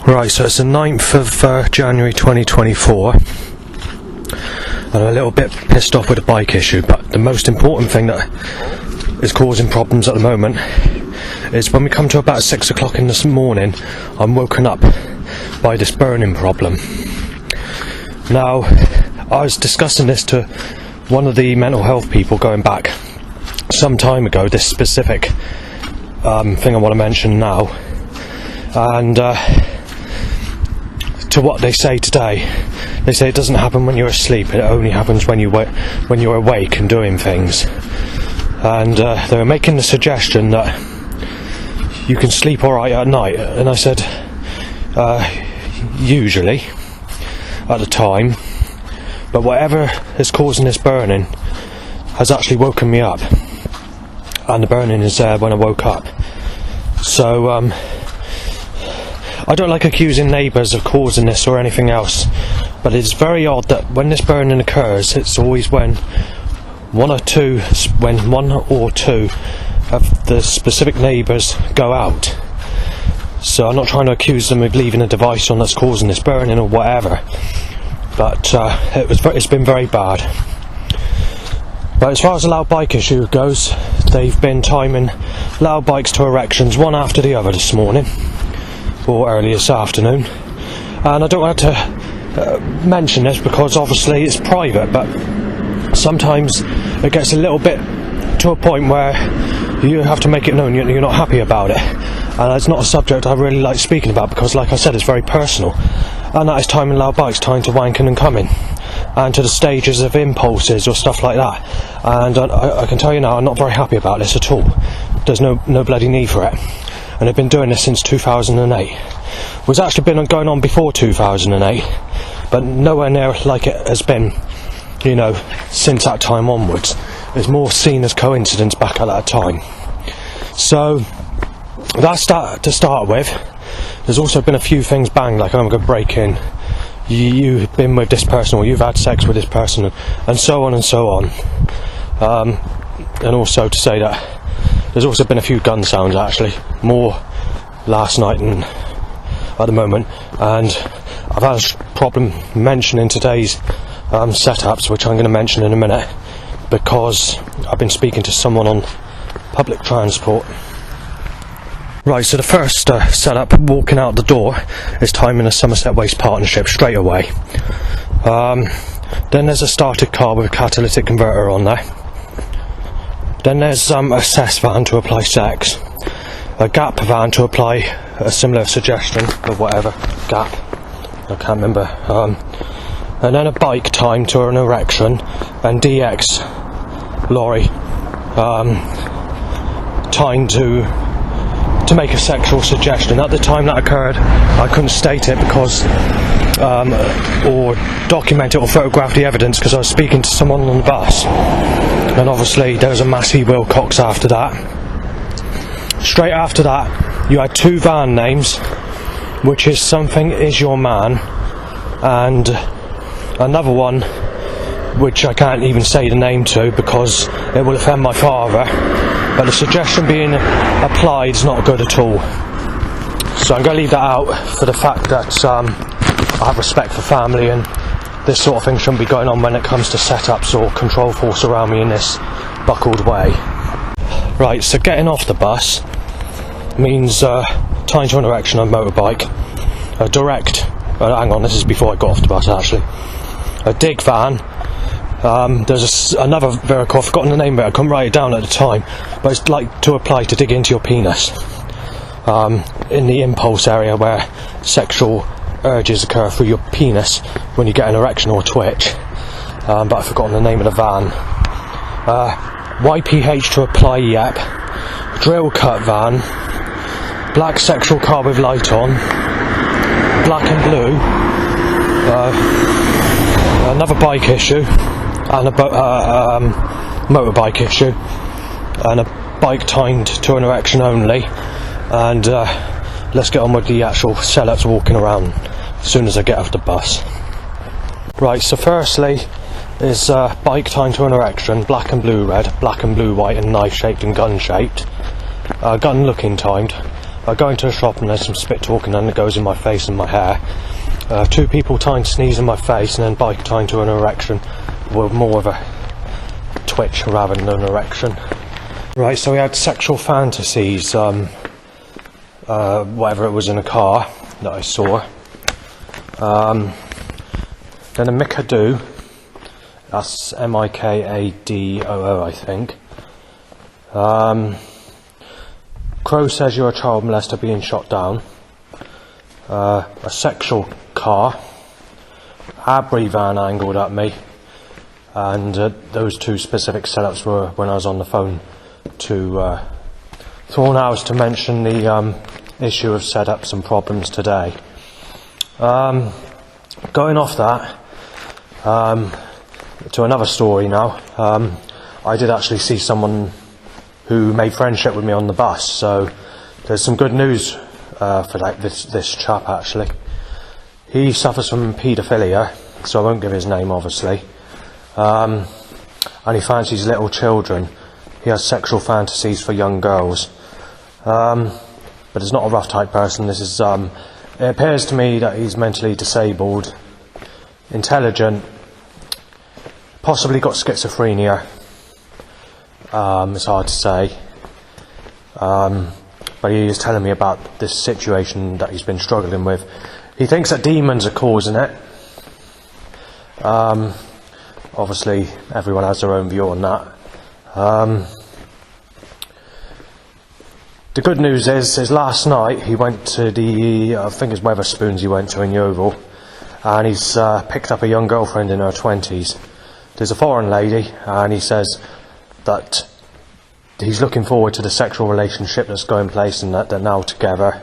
Right, so it's the 9th of January 2024, and I'm a little bit pissed off with the bike issue, but the most important thing that is causing problems at the moment is when we come to about 6 o'clock in the morning, I'm woken up by this burning problem. Now, I was discussing this to one of the mental health people going back some time ago, this specific thing I want to mention now, and to what they say today, they say it doesn't happen when you're asleep, it only happens when you're awake and doing things. And they were making the suggestion that you can sleep alright at night, and I said usually at the time, but whatever is causing this burning has actually woken me up, and the burning is there when I woke up. So I don't like accusing neighbours of causing this or anything else, but it's very odd that when this burning occurs, it's always when one or two of the specific neighbours go out. So I'm not trying to accuse them of leaving a device on that's causing this burning or whatever, but it's been very bad. But as far as the loud bike issue goes, they've been timing loud bikes to erections one after the other this morning, or early this afternoon, and I don't want to mention this because obviously it's private, but sometimes it gets a little bit to a point where you have to make it known you're not happy about it, and it's not a subject I really like speaking about because, like I said, it's very personal, and that is timing loud bikes, time to wanking and coming, and to the stages of impulses or stuff like that. And I can tell you now, I'm not very happy about this at all. There's no bloody need for it. And I've been doing this since 2008. It was actually been going on before 2008, but nowhere near like it has been, since that time onwards. It's more seen as coincidence back at that time. So that's that to start with. There's also been a few things banged, like I'm going to break in, you've been with this person, or you've had sex with this person, and so on and so on. And also to say that there's also been a few gun sounds, actually, more last night than at the moment, and I've had a problem mentioning today's setups, which I'm going to mention in a minute, because I've been speaking to someone on public transport. Right, so the first setup, walking out the door, is timing a Somerset Waste partnership straight away. Then there's a started car with a catalytic converter on there. Then there's a cess van to apply sex, a gap van to apply a similar suggestion of whatever gap, I can't remember, and then a bike time to an erection, and DX lorry time to make a sexual suggestion. At the time that occurred, I couldn't state it because or document it or photograph the evidence because I was speaking to someone on the bus, and obviously there was a Massey Wilcox after that. Straight after that you had two van names, which is Something Is Your Man, and another one which I can't even say the name to because it will offend my father, but the suggestion being applied is not good at all. So I'm going to leave that out for the fact that I have respect for family, and this sort of thing shouldn't be going on when it comes to setups or control force around me in this buckled way. Right, so getting off the bus means time to an erection on a motorbike, a direct, hang on, this is before I got off the bus actually, a dig van. There's another vehicle, I've forgotten the name of it, I couldn't write it down at the time, but it's like to apply to dig into your penis, in the impulse area where sexual urges occur through your penis when you get an erection or twitch, but I've forgotten the name of the van. YPH to apply yep, drill cut van, black sexual car with light on, black and blue, another bike issue, and a motorbike issue, and a bike timed to an erection only, and let's get on with the actual setups walking around as soon as I get off the bus. Right, so firstly is bike timed to an erection, black and blue red, black and blue white, and knife shaped and gun shaped, gun looking timed, I go into a shop and there's some spit talking and it goes in my face and my hair. 2 people trying to sneeze in my face and then bike tying to an erection with more of a twitch rather than an erection. Right, so we had sexual fantasies, whatever it was in a car that I saw. Then a Mikado, that's Mikadoo, I think. Crow says you're a child molester being shot down. A sexual car. Abri van angled at me. And those 2 specific setups were when I was on the phone to Thorn House to mention the issue of setups and problems today. Going off that, to another story now. I did actually see someone who made friendship with me on the bus, so there's some good news for this chap actually. He suffers from paedophilia, so I won't give his name obviously, and he fancies little children. He has sexual fantasies for young girls, but he's not a rough type person. This is it appears to me that he's mentally disabled, intelligent, possibly got schizophrenia. It's hard to say, but he is telling me about this situation that he's been struggling with. He thinks that demons are causing it. Obviously everyone has their own view on that. The good news is last night he went to I think it's Weatherspoons he went to in Yeovil, and he's picked up a young girlfriend in her 20s. There's a foreign lady, and he says that he's looking forward to the sexual relationship that's going place and that they're now together.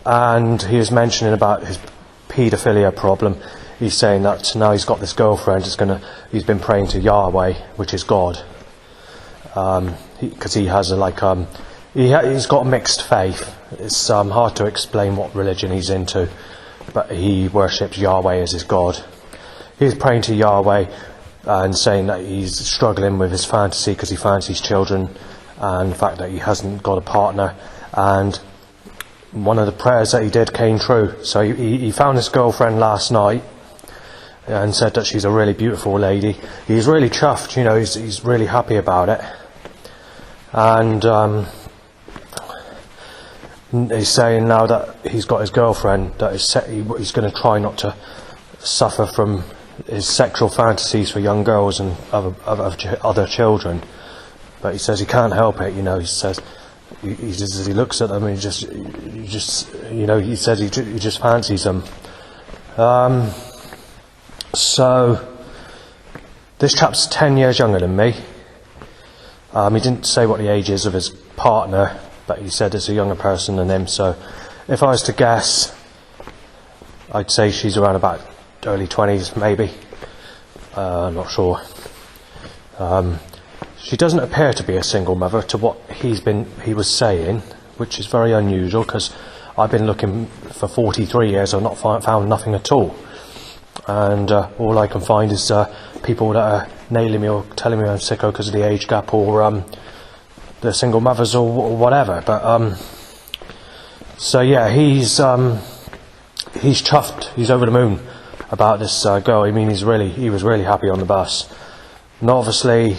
And he was mentioning about his paedophilia problem. He's saying that now he's got this girlfriend, he's been praying to Yahweh, which is God, because he has he's got a mixed faith. It's hard to explain what religion he's into, but he worships Yahweh as his God. He's praying to Yahweh and saying that he's struggling with his fantasy because he fancies children and the fact that he hasn't got a partner, and one of the prayers that he did came true. So he found his girlfriend last night and said that she's a really beautiful lady. He's really chuffed, he's really happy about it. And he's saying now that he's got his girlfriend, that he's going to try not to suffer from his sexual fantasies for young girls and other children. But he says he can't help it, he says he looks at them and he says he just fancies them. So this chap's 10 years younger than me. He didn't say what the age is of his partner, but he said it's a younger person than him. So if I was to guess, I'd say she's around about early 20s maybe. I'm not sure. She doesn't appear to be a single mother to what he was saying, which is very unusual because I've been looking for 43 years. I've not found nothing at all, and all I can find is people that are nailing me or telling me I'm sicko because of the age gap, or they're single mothers or whatever. But so yeah, he's chuffed. He's over the moon about this girl. I mean, he was really happy on the bus. And obviously,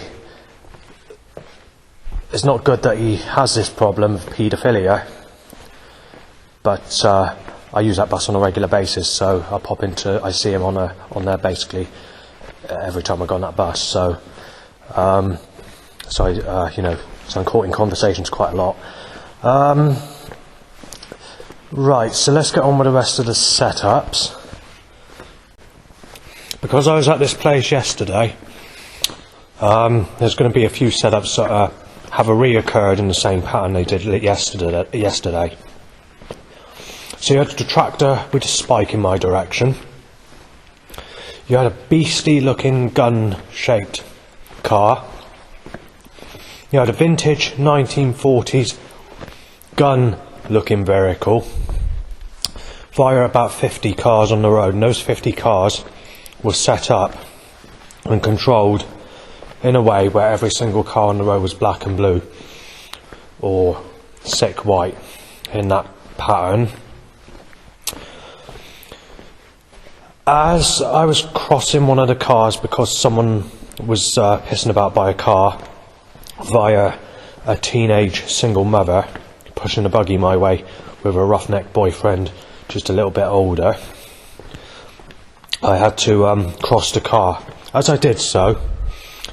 it's not good that he has this problem of paedophilia, but I use that bus on a regular basis, so I see him on there basically every time I go on that bus. So I'm caught in conversations quite a lot. Right, so let's get on with the rest of the setups. Because I was at this place yesterday, there's going to be a few setups that have reoccurred in the same pattern they did yesterday. So you had a tractor with a spike in my direction. You had a beastly looking gun-shaped car. You had a vintage 1940s gun-looking vehicle via about 50 cars on the road, and those 50 cars were set up and controlled in a way where every single car on the road was black and blue, or sick white, in that pattern. As I was crossing one of the cars, because someone was pissing about by a car via a teenage single mother pushing a buggy my way with a roughneck boyfriend just a little bit older, I had to cross the car. As I did so,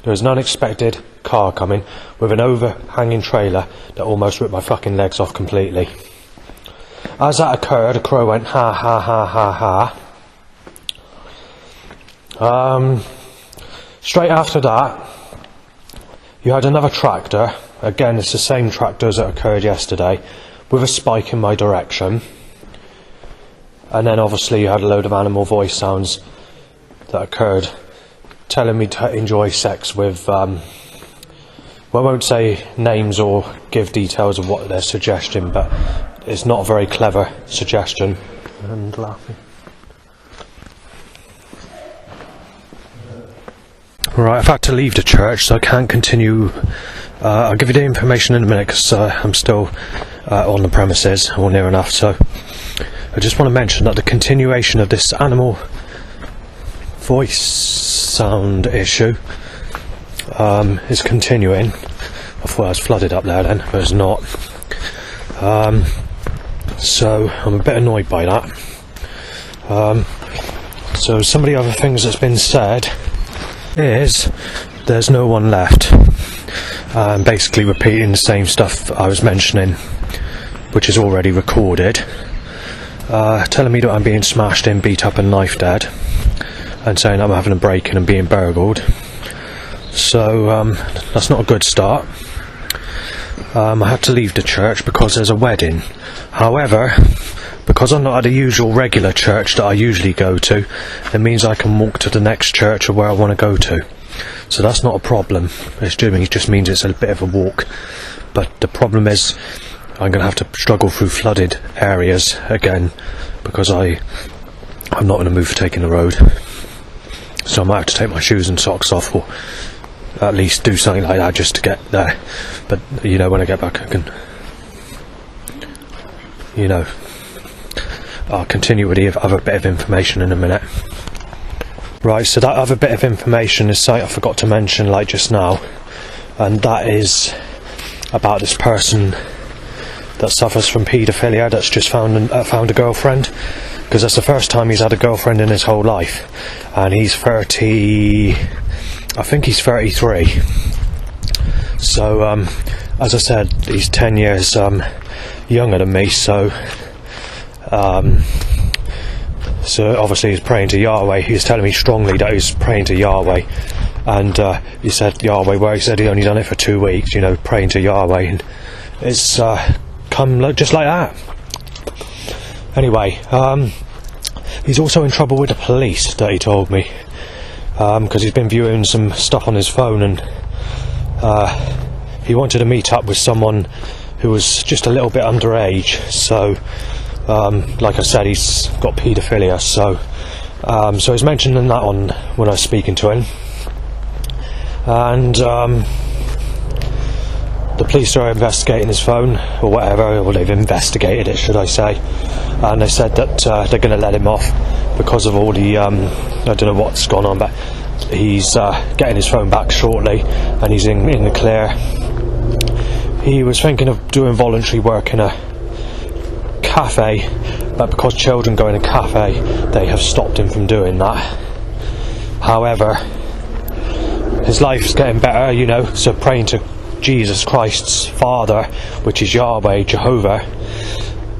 there was an unexpected car coming with an overhanging trailer that almost ripped my fucking legs off completely. As that occurred, a crow went ha ha ha ha ha. Straight after that, you had another tractor. Again, it's the same tractor as that occurred yesterday, with a spike in my direction. And then obviously you had a load of animal voice sounds that occurred, telling me to enjoy sex with, well, I won't say names or give details of what they're suggesting, but it's not a very clever suggestion. And laughing. Right, I've had to leave the church, so I can't continue. I'll give you the information in a minute, because I'm still on the premises, or near enough. So I just want to mention that the continuation of this animal voice sound issue is continuing. I thought I was flooded up there then, but it's not. So I'm a bit annoyed by that. So some of the other things that's been said is there's no one left. Basically repeating the same stuff I was mentioning, which is already recorded. Telling me that I'm being smashed in, beat up and knife dead, and saying I'm having a break-in and being burgled. So that's not a good start. I had to leave the church because there's a wedding. However, because I'm not at the usual regular church that I usually go to, it means I can walk to the next church or where I want to go to. So that's not a problem. It just means it's a bit of a walk. But the problem is I'm going to have to struggle through flooded areas again, because I'm not in the mood for taking the road. So I might have to take my shoes and socks off, or at least do something like that just to get there. But you know, when I get back I can, you know, I'll continue with the other bit of information in a minute. Right, so that other bit of information is something I forgot to mention like just now, and that is about this person that suffers from paedophilia that's just found a girlfriend, because that's the first time he's had a girlfriend in his whole life, and he's 30, I think he's 33. So as I said, he's 10 years younger than me, so obviously he's praying to Yahweh. He's telling me strongly that he's praying to Yahweh, and he said Yahweh, where he said he only done it for 2 weeks, you know, praying to Yahweh, and it's come just like that. Anyway, he's also in trouble with the police, that he told me, because he's been viewing some stuff on his phone, and he wanted to meet up with someone who was just a little bit underage. So like I said, he's got paedophilia, so he's mentioning that on when I was speaking to him, and the police are investigating his phone, or whatever, or they've investigated it, should I say, and they said that they're going to let him off because of all the I don't know what's gone on, but he's getting his phone back shortly, and he's in the clear. He was thinking of doing voluntary work in a cafe, but because children go in a cafe, they have stopped him from doing that. However, his life's getting better, you know, so praying to Jesus Christ's Father, which is Yahweh, Jehovah,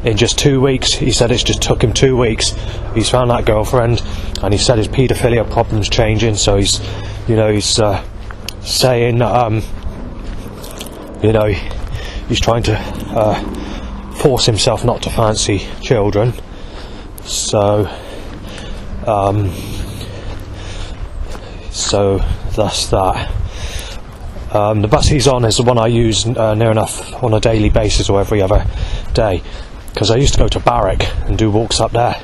in just 2 weeks, he said it's just took him 2 weeks, he's found that girlfriend, and he said his paedophilia problem's changing, so he's, you know, he's saying, you know, he's trying to force himself not to fancy children. So that's that. The bus he's on is the one I use near enough on a daily basis, or every other day, because I used to go to Barrack and do walks up there,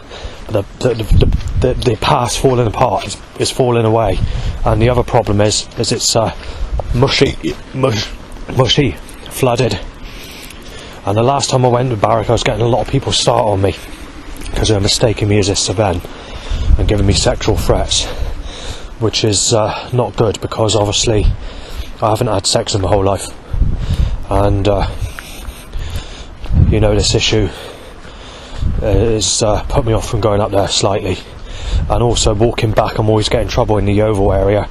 the path's falling apart. It's falling away, and the other problem is it's mushy, flooded. And the last time I went to Barrack, I was getting a lot of people start on me because they were mistaking me as a Seven and giving me sexual threats, which is not good, because obviously I haven't had sex in my whole life, and this issue is put me off from going up there slightly. And also walking back, I'm always getting trouble in the Yeovil area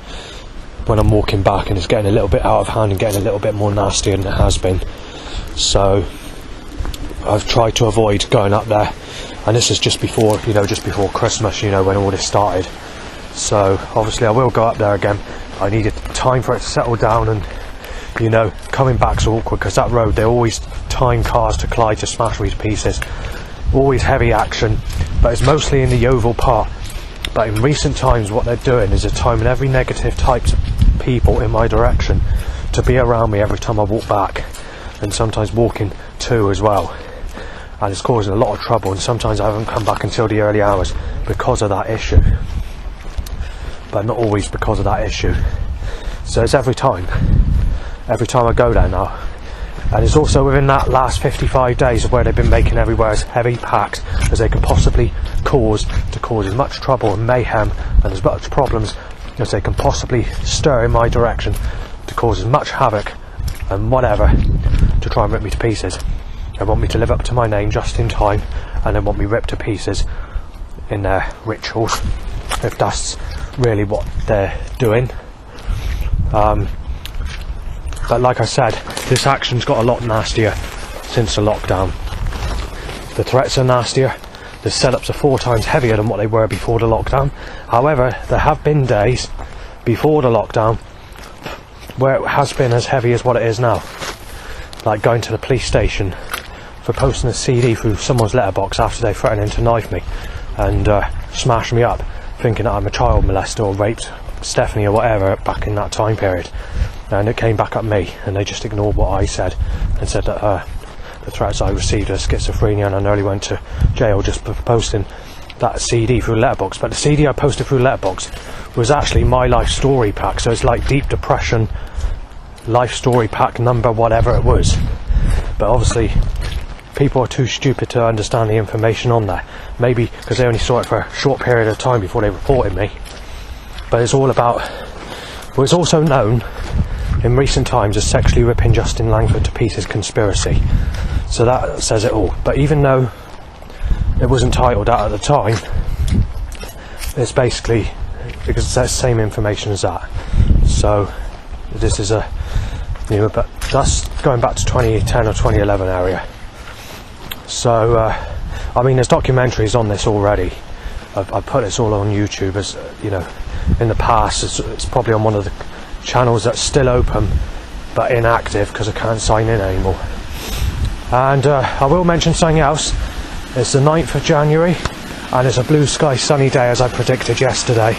when I'm walking back, and it's getting a little bit out of hand and getting a little bit more nasty than it has been. So I've tried to avoid going up there, and this is just before Christmas, when all this started. So obviously I will go up there again. I needed time for it to settle down, and coming back's awkward because that road, they always time cars to collide to smash me to pieces. Always heavy action, but it's mostly in the Yeovil part. But in recent times, what they're doing is they're timing every negative types of people in my direction to be around me every time I walk back, and sometimes walking too as well. And it's causing a lot of trouble, and sometimes I haven't come back until the early hours because of that issue. But not always because of that issue. So it's every time I go there now. And it's also within that last 55 days of where they've been making everywhere as heavy packed as they can possibly cause, to cause as much trouble and mayhem and as much problems as they can possibly stir in my direction, to cause as much havoc and whatever, to try and rip me to pieces. They want me to live up to my name just in time, and they want me ripped to pieces in their rituals, if that's really what they're doing. But like I said, this action's got a lot nastier since the lockdown. The threats are nastier, the setups are 4 times heavier than what they were before the lockdown. However, there have been days before the lockdown where it has been as heavy as what it is now. Like going to the police station for posting a CD through someone's letterbox after they threatened to knife me and smash me up, thinking that I'm a child molester or raped Stephanie or whatever back in that time period. And it came back at me, and they just ignored what I said and said that the threats I received are schizophrenia, and I nearly went to jail just for posting that CD through Letterboxd. But the CD I posted through Letterboxd was actually my life story pack, so it's like deep depression life story pack number whatever it was. But obviously people are too stupid to understand the information on there, maybe because they only saw it for a short period of time before they reported me. But it's all about, well, it's also known in recent times as sexually ripping Justin Langford to pieces conspiracy, so that says it all. But even though it wasn't titled that at the time, it's basically because it's the same information as that. So this is a new, but that's going back to 2010 or 2011 area. So I mean, there's documentaries on this already. I put this all on YouTube, as in the past. It's probably on one of the channels that's still open but inactive because I can't sign in anymore. And I will mention something else. It's the 9th of January and it's a blue sky sunny day as I predicted yesterday.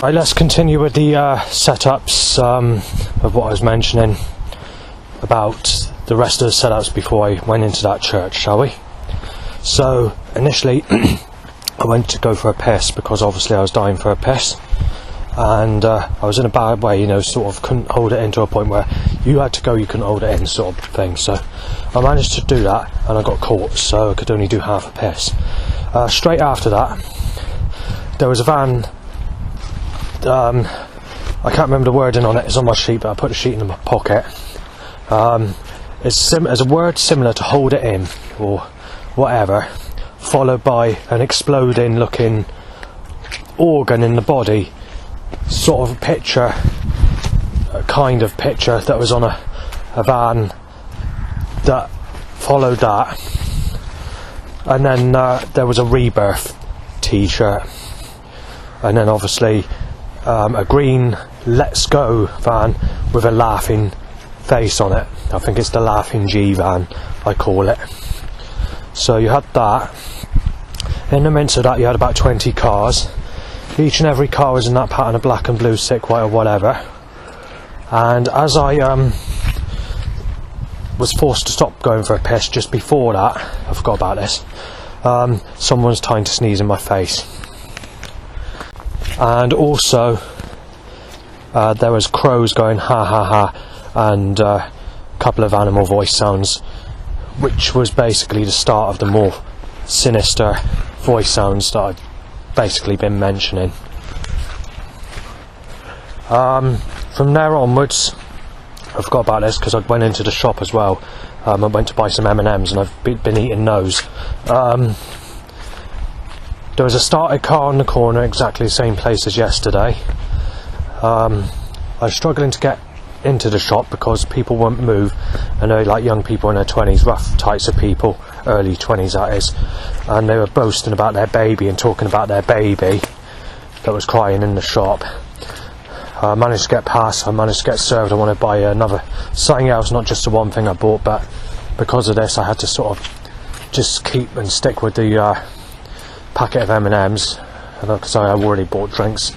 Right, let's continue with the setups of what I was mentioning about the rest of the setups before I went into that church, shall we? So initially I went to go for a piss because obviously I was dying for a piss, and I was in a bad way, sort of couldn't hold it in to a point where you had to go, you couldn't hold it in sort of thing. So I managed to do that and I got caught, so I could only do half a piss. Straight after that there was a van, I can't remember the wording on it, it's on my sheet, but I put the sheet in my pocket. It's a word similar to hold it in or whatever, followed by an exploding looking organ in the body, sort of picture, a kind of picture that was on a van that followed that. And then there was a Rebirth t-shirt, and then obviously a green Let's Go van with a laughing face on it. I think it's the Laughing G van, I call it. So you had that. In the midst of that you had about 20 cars. Each and every car was in that pattern of black and blue, sick, white or whatever. And as I was forced to stop going for a piss just before that, I forgot about this, someone's trying to sneeze in my face. And also there was crows going ha ha ha, and a couple of animal voice sounds, which was basically the start of the more sinister voice sounds that I've basically been mentioning. From there onwards, I forgot about this because I went into the shop as well. I went to buy some M&Ms and I've been eating those. There was a started car on the corner, exactly the same place as yesterday. I was struggling to get into the shop because people won't move. I know, like young people in their 20s, rough types of people, early 20s that is, and they were boasting about their baby and talking about their baby that was crying in the shop. I managed to get past, I managed to get served. I wanted to buy something else, not just the one thing I bought, but because of this I had to sort of just keep and stick with the packet of M&Ms because I already bought drinks.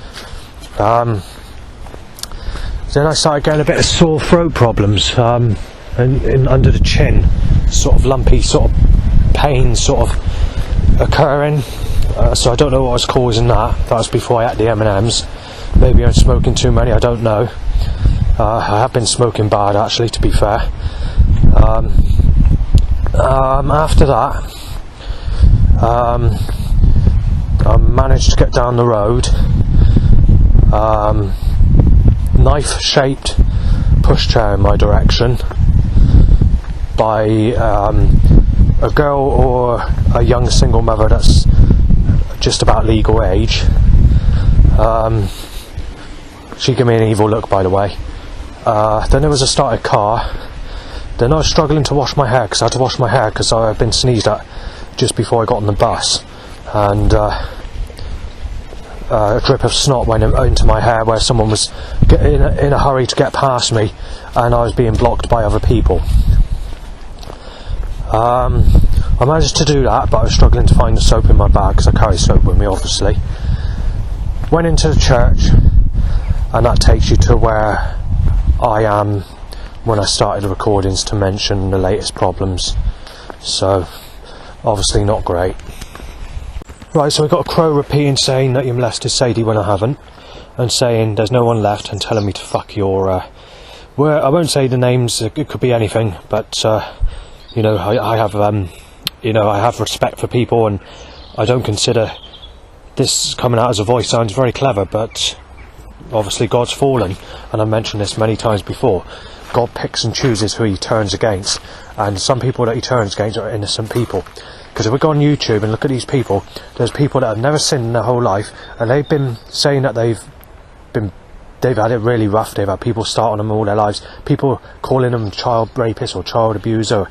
Then I started getting a bit of sore throat problems and under the chin, sort of lumpy sort of pain sort of occurring. So I don't know what was causing that. That was before I had the M&Ms. Maybe I'm smoking too many, I don't know. I have been smoking bad actually, to be fair. After that, I managed to get down the road. Knife-shaped pushchair in my direction by a girl or a young single mother that's just about legal age. She gave me an evil look, by the way. Then there was a started car. Then I was struggling to wash my hair because I had to wash my hair because I had been sneezed at just before I got on the bus, and a drip of snot went into my hair where someone was in a hurry to get past me, and I was being blocked by other people. I managed to do that, but I was struggling to find the soap in my bag because I carry soap with me, obviously. Went into the church, and that takes you to where I am when I started the recordings to mention the latest problems. So, obviously not great. Right, so we got a crow repeating saying that you molested Sadie when I haven't, and saying there's no one left, and telling me to fuck your where I won't say the names, it could be anything, but you know, I have I have respect for people, and I don't consider this coming out as a voice sounds very clever, but obviously God's fallen, and I've mentioned this many times before. God picks and chooses who he turns against, and some people that he turns against are innocent people. Because if we go on YouTube and look at these people, there's people that have never sinned in their whole life, and they've been saying that they've had it really rough. They've had people start on them all their lives, people calling them child rapists or child abuser.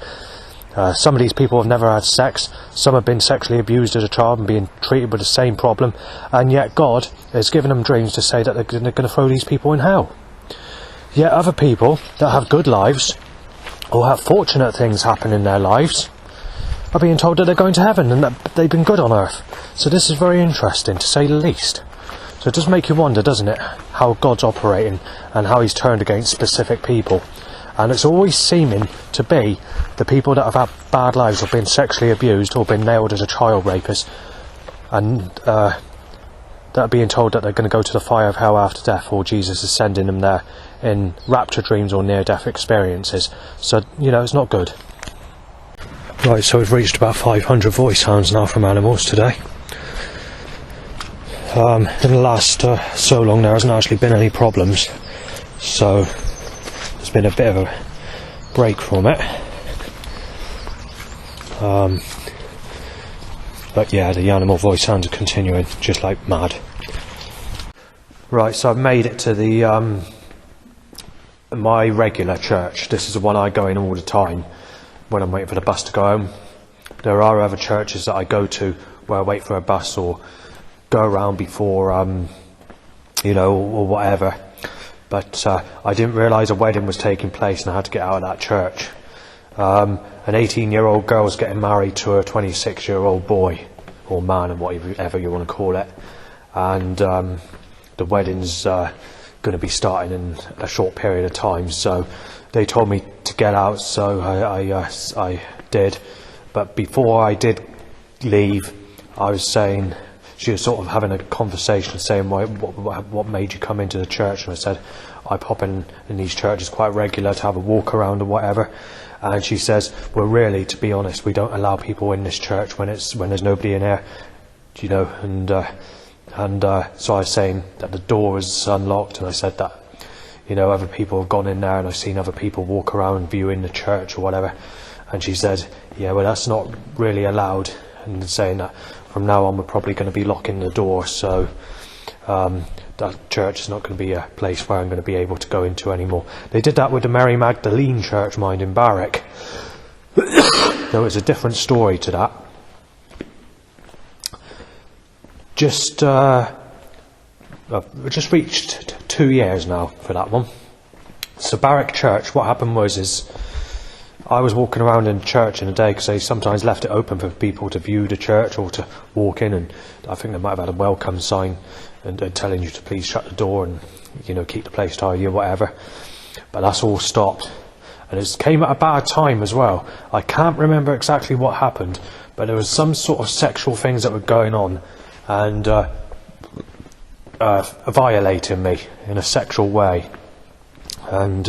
Some of these people have never had sex, some have been sexually abused as a child and being treated with the same problem, and yet God has given them dreams to say that they're going to throw these people in hell. Yet other people that have good lives, or have fortunate things happen in their lives, are being told that they're going to heaven and that they've been good on earth. So this is very interesting, to say the least. So it does make you wonder, doesn't it, how God's operating and how he's turned against specific people. And it's always seeming to be the people that have had bad lives or been sexually abused or been nailed as a child rapist, and that are being told that they're going to go to the fire of hell after death, or Jesus is sending them there in rapture dreams or near-death experiences. So, you know, it's not good. Right, so we've reached about 500 voice sounds now from animals today. In the last so long there hasn't actually been any problems, so there's been a bit of a break from it. But yeah, the animal voice sounds are continuing just like mad. Right, so I've made it to the my regular church. This is the one I go in all the time when I'm waiting for the bus to go home. There are other churches that I go to where I wait for a bus or go around before, or whatever. But I didn't realise a wedding was taking place and I had to get out of that church. An 18-year-old girl's getting married to a 26-year-old boy, or man, and whatever you want to call it. And the wedding's going to be starting in a short period of time, so they told me to get out, so I did. But before I did leave, I was saying, she was sort of having a conversation saying, what made you come into the church? And I said, I pop in these churches quite regular to have a walk around or whatever. And she says, well, really, to be honest, we don't allow people in this church when there's nobody in here, you know. And so I was saying that the door was unlocked, and I said that, you know, other people have gone in there, and I've seen other people walk around viewing the church or whatever. And she said, yeah, well, that's not really allowed, and saying that from now on we're probably going to be locking the door, so that church is not going to be a place where I'm going to be able to go into anymore. They did that with the Mary Magdalene church, mind, in Barwick. Though it's a different story to that. I've just reached 2 years now for that one. So Barwick Church, what happened was I was walking around in church in a day, because they sometimes left it open for people to view the church or to walk in, and I think they might have had a welcome sign and telling you to please shut the door and, you know, keep the place tidy or whatever. But that's all stopped, and it came at a bad time as well. I can't remember exactly what happened, but there was some sort of sexual things that were going on and violating me in a sexual way, and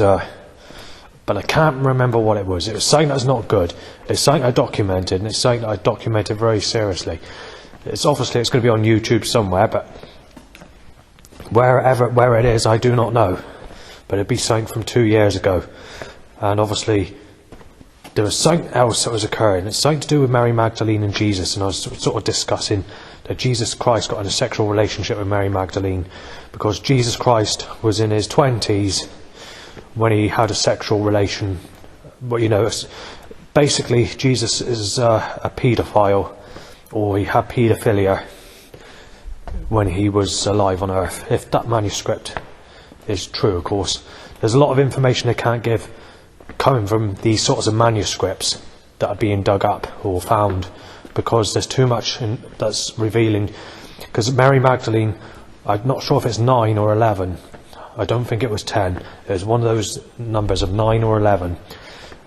but I can't remember what it was. It was something that's not good. It's something I documented, and it's something that I documented very seriously. It's going to be on YouTube somewhere, but where it is, I do not know. But it'd be something from 2 years ago, and obviously there was something else that was occurring. It's something to do with Mary Magdalene and Jesus, and I was sort of discussing that Jesus Christ got in a sexual relationship with Mary Magdalene, because Jesus Christ was in his 20s when he had a sexual relation. Well, you know, basically Jesus is a paedophile, or he had paedophilia when he was alive on earth. If that manuscript is true, of course. There's a lot of information they can't give coming from these sorts of manuscripts that are being dug up or found, because there's too much that's revealing. Because Mary Magdalene, I'm not sure if it's 9 or 11. I don't think it was 10. It was one of those numbers of 9 or 11.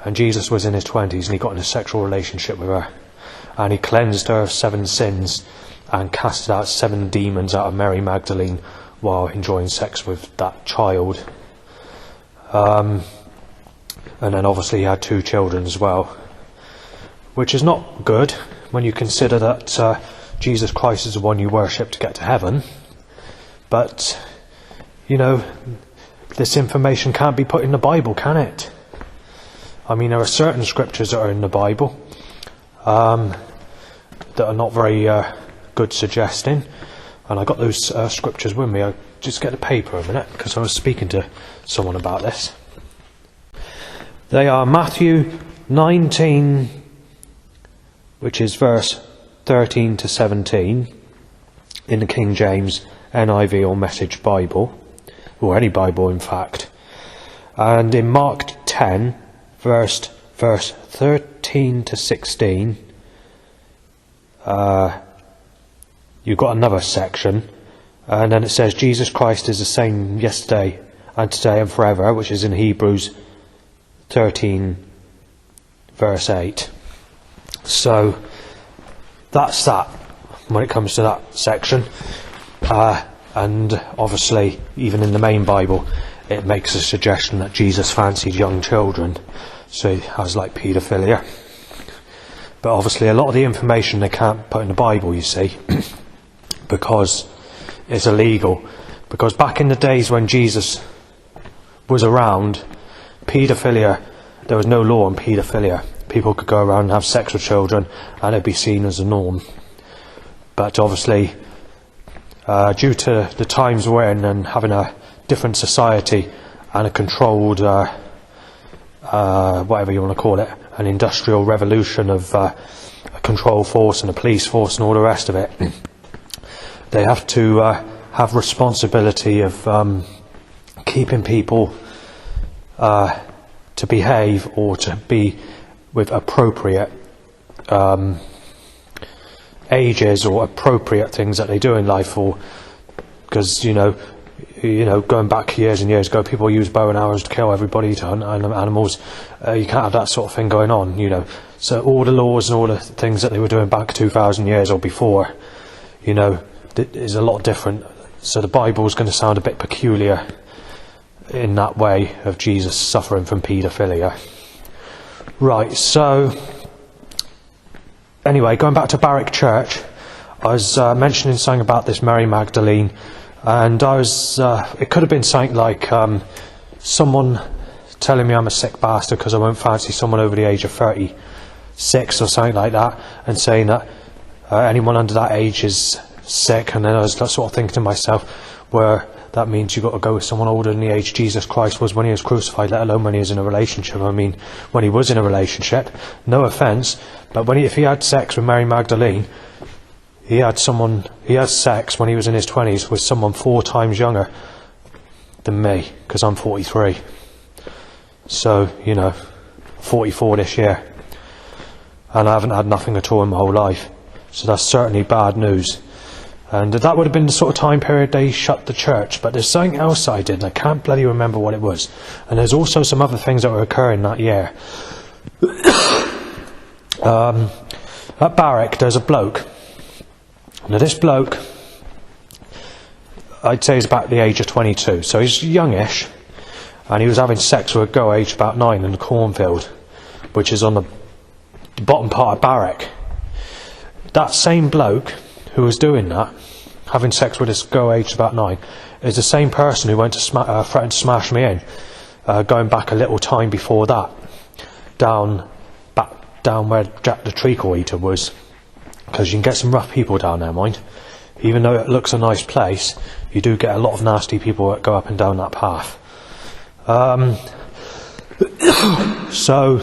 And Jesus was in his 20s, and he got in a sexual relationship with her. And he cleansed her of 7 sins and casted out 7 demons out of Mary Magdalene while enjoying sex with that child. And then obviously he had 2 children as well, which is not good when you consider that Jesus Christ is the one you worship to get to heaven. But, you know, this information can't be put in the Bible, can it? I mean, there are certain scriptures that are in the Bible that are not very good suggesting, and I got those scriptures with me. I'll just get the paper a minute, because I was speaking to someone about this. They are Matthew 19, which is verse 13 to 17 in the King James, NIV or Message Bible, or any Bible in fact, and in Mark 10 verse 13 to 16 you've got another section, and then it says Jesus Christ is the same yesterday and today and forever, which is in Hebrews 13 verse 8. So that's that when it comes to that section. And obviously, even in the main Bible, it makes a suggestion that Jesus fancied young children, so he has like paedophilia. But obviously a lot of the information they can't put in the Bible, you see, because it's illegal. Because back in the days when Jesus was around, paedophilia, there was no law on paedophilia. People could go around and have sex with children, and it'd be seen as a norm. But obviously, due to the times we're in and having a different society and a controlled, whatever you want to call it, an industrial revolution of a control force and a police force and all the rest of it, they have to have responsibility of keeping people to behave or to be with appropriate ages or appropriate things that they do in life, or because, you know, you know, going back years and years ago, people used bow and arrows to kill everybody, to hunt animals. You can't have that sort of thing going on, you know. So all the laws and all the things that they were doing back 2,000 years or before, you know, is a lot different. So the Bible's going to sound a bit peculiar in that way of Jesus suffering from paedophilia. Right, so anyway, going back to Barrack Church, I was mentioning something about this Mary Magdalene, and I was, it could have been something like someone telling me I'm a sick bastard because I won't fancy someone over the age of 36 or something like that, and saying that anyone under that age is sick. And then I was sort of thinking to myself, where that means you've got to go with someone older than the age Jesus Christ was when he was crucified, let alone when he was in a relationship. I mean, when he was in a relationship, no offence, but if he had sex with Mary Magdalene, he had sex when he was in his 20s with someone 4 times younger than me, because I'm 43. So, you know, 44 this year. And I haven't had nothing at all in my whole life. So that's certainly bad news. And that would have been the sort of time period they shut the church. But there's something else I did, and I can't bloody remember what it was. And there's also some other things that were occurring that year. At Barrack, there's a bloke. Now this bloke, I'd say he's about the age of 22. So he's youngish. And he was having sex with a girl aged about 9 in the cornfield, which is on the bottom part of Barrack. That same bloke who was doing that, having sex with this girl aged about 9, is the same person who went to threaten to smash me in, going back a little time before that, down where Jack the Treacle Eater was, because you can get some rough people down there, mind. Even though it looks a nice place, you do get a lot of nasty people that go up and down that path. So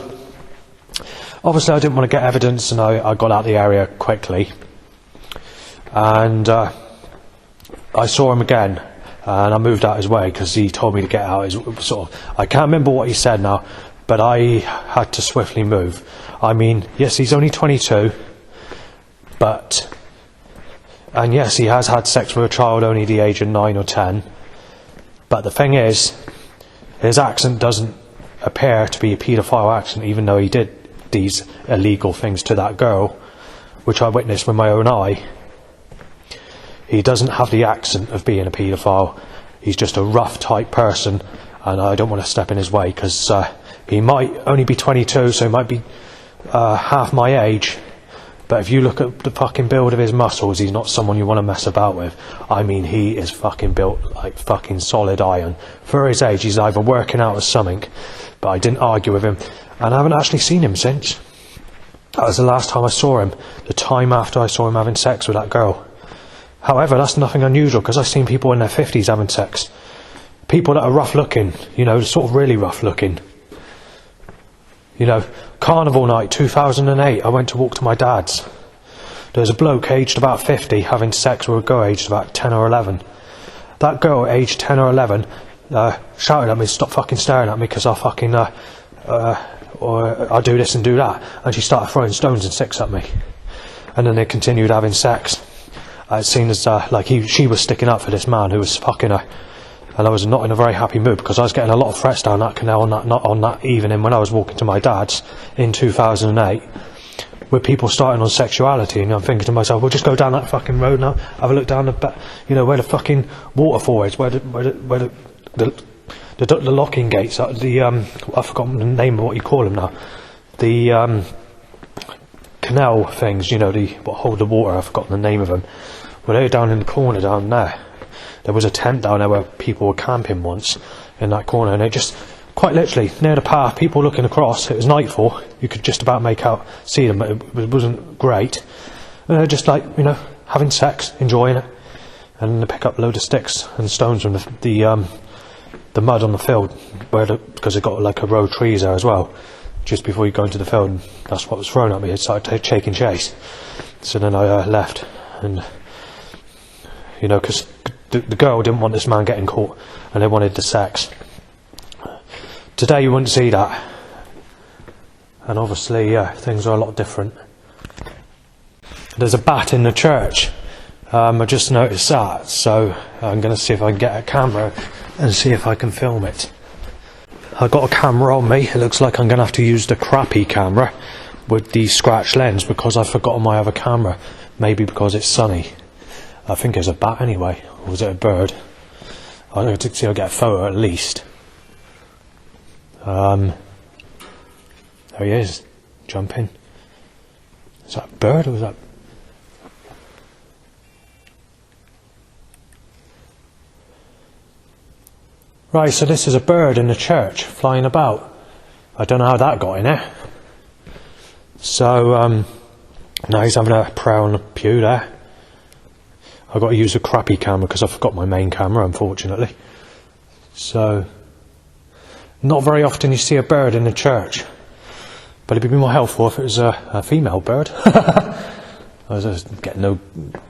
obviously I didn't want to get evidence, and I got out of the area quickly. And I saw him again, and I moved out his way because he told me to get out. I can't remember what he said now, but I had to swiftly move. I mean, yes, he's only 22, and yes, he has had sex with a child only the age of 9 or 10. But the thing is, his accent doesn't appear to be a paedophile accent, even though he did these illegal things to that girl, which I witnessed with my own eye. He doesn't have the accent of being a paedophile. He's just a rough type person, and I don't want to step in his way, because he might only be 22, so he might be half my age. But if you look at the fucking build of his muscles, he's not someone you want to mess about with. I mean, he is fucking built like fucking solid iron. For his age, he's either working out or something. But I didn't argue with him, and I haven't actually seen him since. That was the last time I saw him, the time after I saw him having sex with that girl. However, that's nothing unusual, because I've seen people in their 50s having sex. People that are rough looking, you know, sort of really rough looking. You know, Carnival night 2008, I went to walk to my dad's. There was a bloke aged about 50 having sex with a girl aged about 10 or 11. That girl aged 10 or 11 shouted at me, "Stop fucking staring at me, because I'll fucking or I'll do this and do that." And she started throwing stones and sticks at me. And then they continued having sex. It seemed as like she was sticking up for this man who was fucking her. And I was not in a very happy mood, because I was getting a lot of threats down that canal on that evening when I was walking to my dad's in 2008, with people starting on sexuality. And I'm thinking to myself, well, just go down that fucking road now, have a look down where the fucking waterfall is, where the locking gates are, I've forgotten the name of what you call them now, the canal things, you know, what hold the water. I've forgotten the name of them. Well, they're down in the corner down there. There was a tent down there where people were camping once, in that corner, and it just, quite literally, near the path, people looking across. It was nightfall, you could just about see them, but it wasn't great. And they're just like, you know, having sex, enjoying it, and they pick up a load of sticks and stones from the mud on the field, because they've got like a row of trees there as well, just before you go into the field. And that's what was thrown at me. It started taking chase. So then I left, and, you know, because the girl didn't want this man getting caught, and they wanted the sex. Today you wouldn't see that, and obviously things are a lot different. There's a bat in the church. I just noticed that, so I'm going to see if I can get a camera and see if I can film it. I've got a camera on me. It looks like I'm going to have to use the crappy camera with the scratch lens because I've forgotten my other camera. Maybe because it's sunny. I think it's a bat anyway. Or was it a bird? I'll have to see if I get a photo at least. There he is, jumping. Is that a bird or was that... Right, so this is a bird in the church flying about. I don't know how that got in there. So, now he's having a prayer on the pew there. I've got to use a crappy camera because I forgot my main camera, unfortunately. So, not very often you see a bird in the church. But it'd be more helpful if it was a female bird. I was just getting no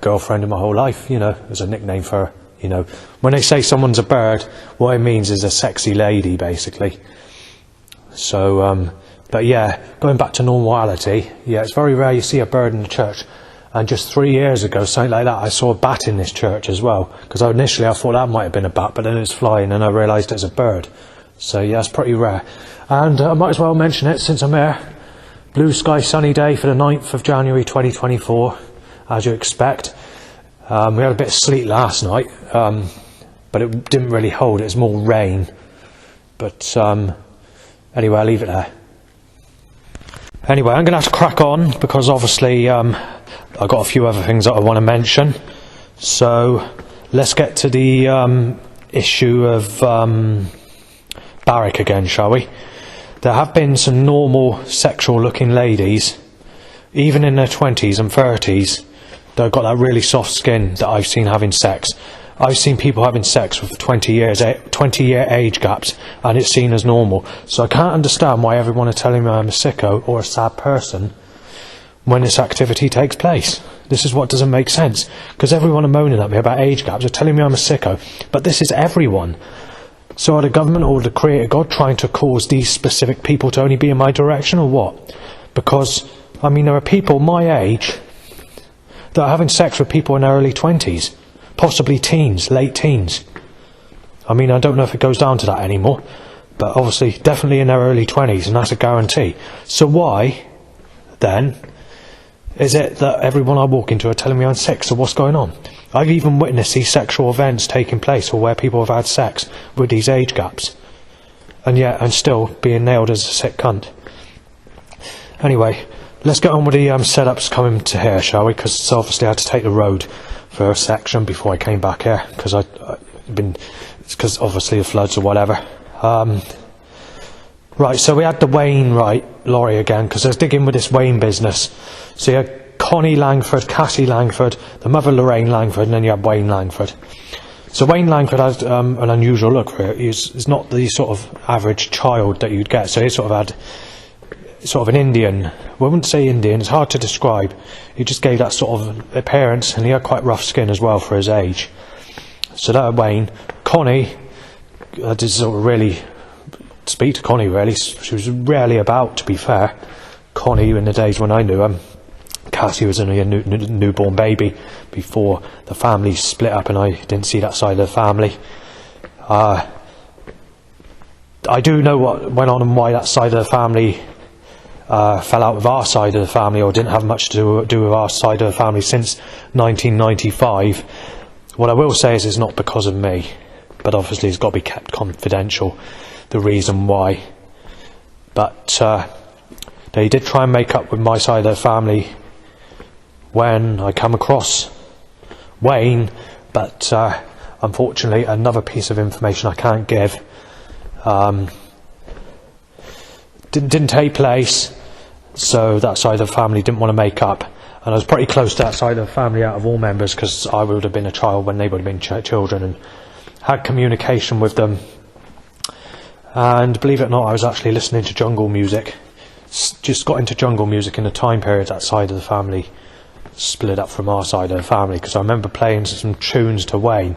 girlfriend in my whole life, you know, as a nickname for her. You know, when they say someone's a bird, what it means is a sexy lady, basically. So, but yeah, going back to normality, yeah, it's very rare you see a bird in the church. And just 3 years ago, something like that, I saw a bat in this church as well. Because initially I thought that might have been a bat, but then it was flying and I realised it was a bird. So yeah, it's pretty rare. And I might as well mention it since I'm here. Blue sky sunny day for the 9th of January 2024, as you expect. We had a bit of sleet last night, but it didn't really hold. It was more rain. But anyway, I'll leave it there. Anyway, I'm going to have to crack on because obviously I've got a few other things that I want to mention. So let's get to the issue of Barrack again, shall we? There have been some normal sexual looking ladies, even in their 20s and 30s, that got that really soft skin that I've seen having sex. I've seen people having sex with 20-year age gaps, and it's seen as normal. So I can't understand why everyone are telling me I'm a sicko or a sad person when this activity takes place. This is what doesn't make sense. Because everyone are moaning at me about age gaps, are telling me I'm a sicko. But this is everyone. So are the government or the creator God trying to cause these specific people to only be in my direction, or what? Because, I mean, there are people my age that are having sex with people in their early 20s, possibly teens, late teens. I mean, I don't know if it goes down to that anymore, but obviously definitely in their early 20s, and that's a guarantee. So why, then, is it that everyone I walk into are telling me I'm sick? So what's going on? I've even witnessed these sexual events taking place, or where people have had sex with these age gaps, and yet I'm still being nailed as a sick cunt. Anyway, let's get on with the setups coming to here, shall we? Because obviously I had to take the road for a section before I came back here, because it's because obviously the floods or whatever. Right, so we had the Wainwright lorry again, because I was digging with this Wayne business. So you had Connie Langford, Cassie Langford, the mother Lorraine Langford, and then you had Wayne Langford. So Wayne Langford has an unusual look for it. He's not the sort of average child that you'd get, so he sort of had sort of an Indian, well, I wouldn't say Indian, it's hard to describe. He just gave that sort of appearance, and he had quite rough skin as well for his age. So that Wayne. Connie, I did sort of really speak to Connie really. She was rarely about, to be fair. Connie, in the days when I knew him, Cassie was only a newborn baby before the family split up, and I didn't see that side of the family. I do know what went on and why that side of the family fell out with our side of the family, or didn't have much to do with our side of the family since 1995. What I will say is it's not because of me, but obviously it's got to be kept confidential, the reason why. But they did try and make up with my side of the family when I come across Wayne, but unfortunately another piece of information I can't give didn't take place, so that side of the family didn't want to make up, and I was pretty close to that side of the family out of all members, because I would have been a child when they would have been children, and had communication with them. And believe it or not, I was actually listening to jungle music. Just got into jungle music in the time period that side of the family split up from our side of the family, because I remember playing some tunes to Wayne,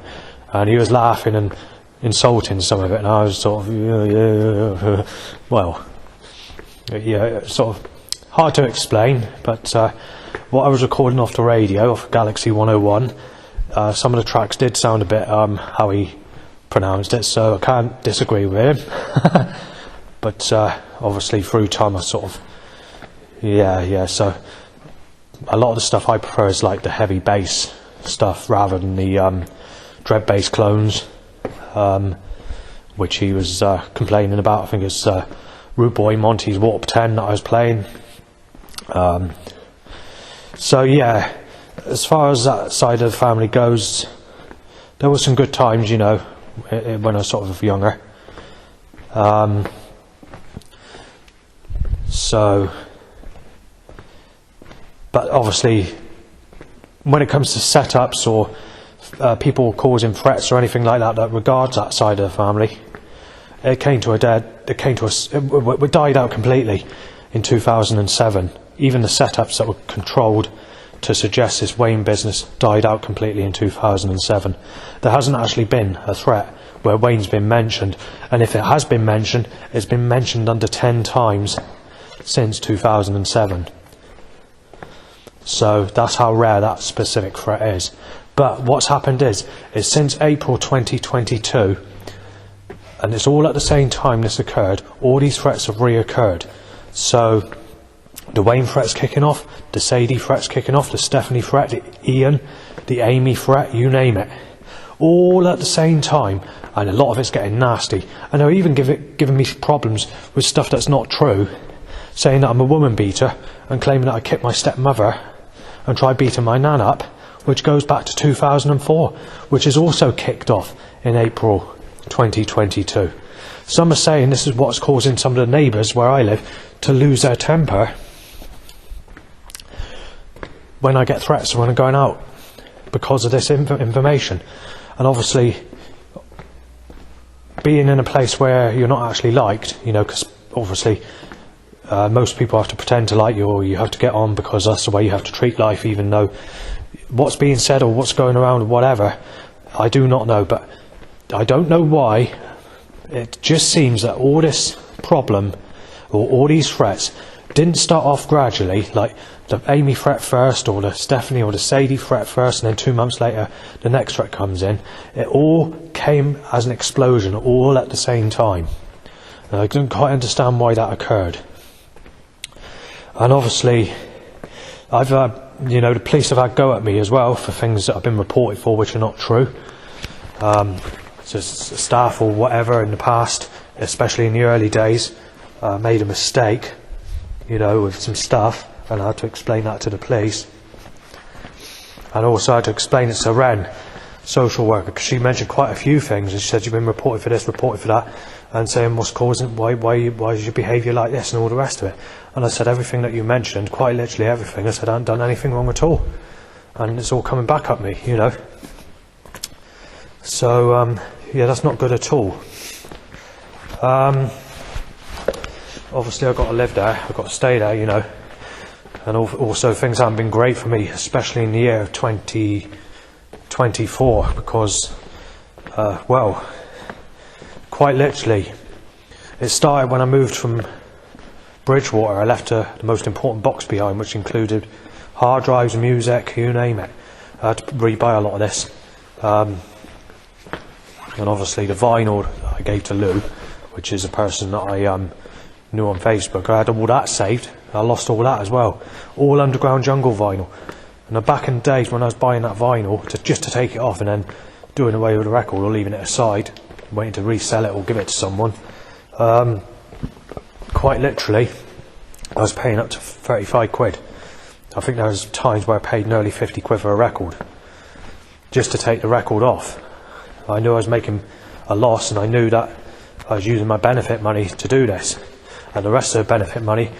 and he was laughing and insulting some of it, and I was sort of well, yeah, sort of hard to explain. But what I was recording off the radio, off Galaxy 101, Some of the tracks did sound a bit how he pronounced it, so I can't disagree with him. But obviously through time I sort of so a lot of the stuff I prefer is like the heavy bass stuff rather than the dread bass clones, which he was complaining about. I think it's Rude Boy Monty's Warp 10 that I was playing. So yeah, as far as that side of the family goes, there were some good times, you know, when I was sort of younger. But obviously, when it comes to setups or people causing threats or anything like that that regards that side of the family, it died out completely in 2007. Even the setups that were controlled to suggest this Wayne business died out completely in 2007. There hasn't actually been a threat where Wayne's been mentioned, and if it has been mentioned, it's been mentioned under 10 times since 2007. So that's how rare that specific threat is. But what's happened is since April 2022, and it's all at the same time this occurred, all these threats have reoccurred. So the Wayne threat's kicking off, the Sadie threat's kicking off, the Stephanie threat, the Ian, the Amy threat, you name it. All at the same time, and a lot of it's getting nasty. And they're even giving me problems with stuff that's not true, saying that I'm a woman beater and claiming that I kicked my stepmother and tried beating my nan up, which goes back to 2004, which is also kicked off in April 2022. Some are saying this is what's causing some of the neighbours where I live to lose their temper when I get threats when I'm going out because of this information. And obviously, being in a place where you're not actually liked, you know, because obviously most people have to pretend to like you, or you have to get on because that's the way you have to treat life, even though what's being said or what's going around or whatever, I do not know. But I don't know why it just seems that all this problem or all these threats didn't start off gradually, like the Amy threat first, or the Stephanie or the Sadie threat first, and then 2 months later the next threat comes in. It all came as an explosion, all at the same time. And I don't quite understand why that occurred. And obviously, I've you know, the police have had go at me as well for things that I've been reported for which are not true. So staff or whatever in the past, especially in the early days, made a mistake, you know, with some stuff, and I had to explain that to the police. And also I had to explain it to Ren, social worker, because she mentioned quite a few things, and she said, you've been reported for this, reported for that, and saying what's causing, why is your behaviour like this, and all the rest of it. And I said, everything that you mentioned, quite literally everything, I said I hadn't done anything wrong at all, and it's all coming back at me, you know. So yeah, that's not good at all. Obviously I've got to live there, I've got to stay there, you know, and also things haven't been great for me, especially in the year of 2024, because well, quite literally it started when I moved from Bridgewater. I left the most important box behind, which included hard drives, music, you name it. I had to rebuy a lot of this, and obviously the vinyl I gave to Lou, which is a person that I knew on Facebook. I had all that saved. I lost all that as well, all Underground Jungle vinyl. And back in the days when I was buying that vinyl just to take it off and then doing away with the record or leaving it aside, waiting to resell it or give it to someone, quite literally I was paying up to 35 quid. I think there was times where I paid nearly 50 quid for a record just to take the record off. I knew I was making a loss, and I knew that I was using my benefit money to do this, and the rest of the benefit money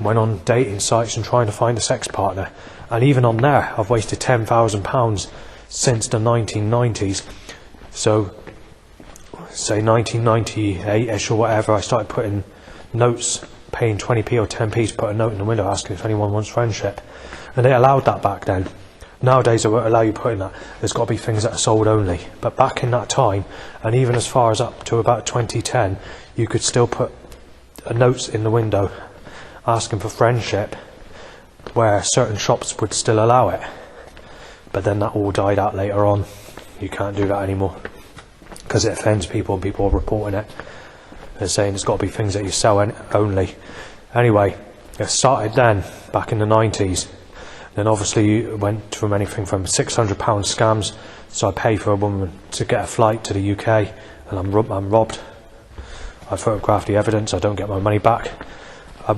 went on dating sites and trying to find a sex partner. And even on there I've wasted £10,000 since the 1990s. So say 1998ish or whatever, I started putting notes, paying 20p or 10p to put a note in the window asking if anyone wants friendship, and they allowed that back then. Nowadays they won't allow you putting that. There's got to be things that are sold only. But back in that time, and even as far as up to about 2010, you could still put notes in the window asking for friendship, where certain shops would still allow it. but then that all died out later on. You can't do that anymore because it offends people and people are reporting it. They're saying it's got to be things that you sell only. Anyway, it started then, back in the 90s. Then obviously it went from anything from £600 scams. So I pay for a woman to get a flight to the UK, and I'm robbed. I photographed the evidence. I don't get my money back.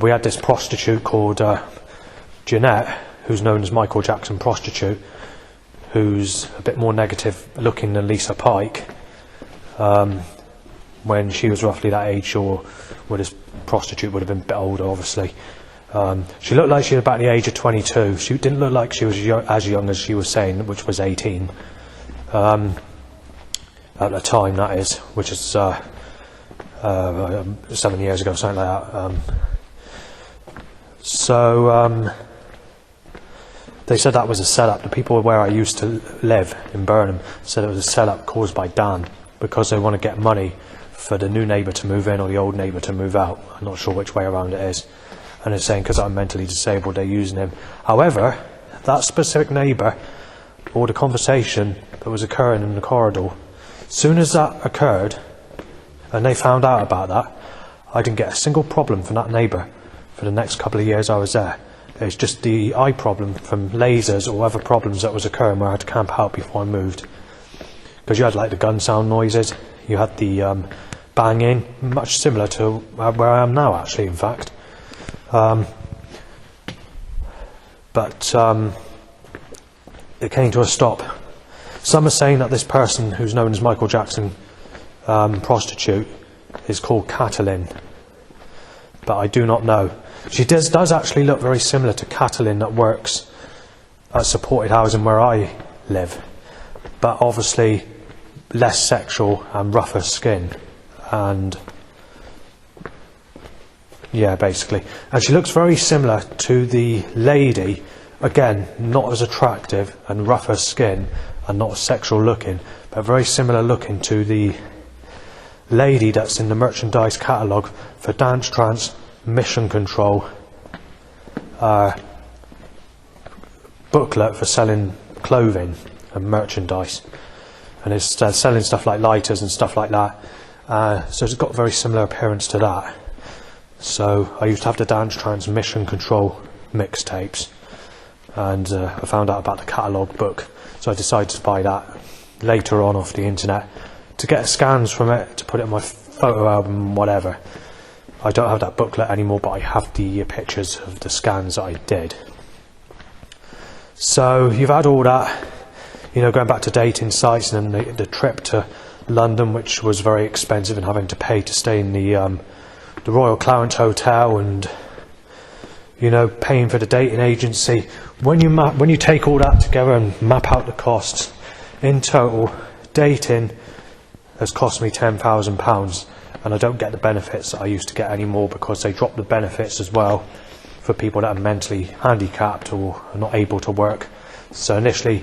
We had this prostitute called Jeanette, who's known as Michael Jackson prostitute, who's a bit more negative looking than Lisa Pike. When she was roughly that age, or well, this prostitute would have been a bit older, obviously. She looked like she was about the age of 22. She didn't look like she was as young as she was saying, which was 18. At the time, that is, which is 7 years ago, something like that. They said that was a setup. The people where I used to live in Burnham said it was a setup caused by Dan, because they want to get money for the new neighbour to move in or the old neighbour to move out. I'm not sure which way around it is. And they're saying because I'm mentally disabled, they're using him. However, that specific neighbour, or the conversation that was occurring in the corridor, as soon as that occurred, and they found out about that, I didn't get a single problem from that neighbour for the next couple of years I was there. It was just the eye problem from lasers or other problems that was occurring where I had to camp out before I moved. Because you had like the gun sound noises, you had the banging, much similar to where I am now actually, in fact. But it came to a stop. Some are saying that this person, who's known as Michael Jackson prostitute, is called Catalin, but I do not know. She does actually look very similar to Catalin that works at supported housing where I live, but obviously less sexual and rougher skin, and yeah, basically. And she looks very similar to the lady, again, not as attractive and rougher skin and not sexual looking, but very similar looking to the lady that's in the merchandise catalogue for Dance Trance Mission Control booklet for selling clothing and merchandise. And it's selling stuff like lighters and stuff like that. So it's got a very similar appearance to that. So I used to have the Dance Trance Mission Control mixtapes, and I found out about the catalogue book, so I decided to buy that later on off the internet to get scans from it to put it in my photo album, whatever. I don't have that booklet anymore, but I have the pictures of the scans that I did. So you've had all that, you know, going back to dating sites, and then the trip to London, which was very expensive, and having to pay to stay in the Royal Clarence Hotel, and you know, paying for the dating agency. When you take all that together and map out the costs, in total, dating has cost me £10,000, and I don't get the benefits that I used to get anymore, because they dropped the benefits as well for people that are mentally handicapped or are not able to work. So initially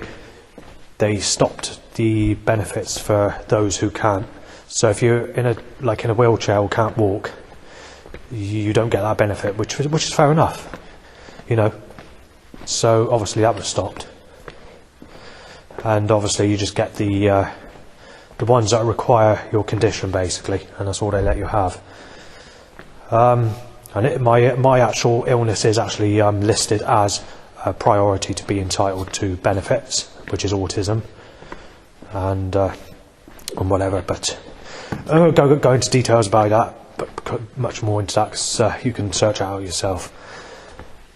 they stopped the benefits for those who can't. So if you're in a wheelchair or can't walk, you don't get that benefit, which is fair enough, you know. So obviously that was stopped, and obviously you just get the ones that require your condition, basically, and that's all they let you have. And my actual illness is actually listed as a priority to be entitled to benefits, which is autism, and whatever. But I won't go into details about that, but much more into that, because you can search it out yourself.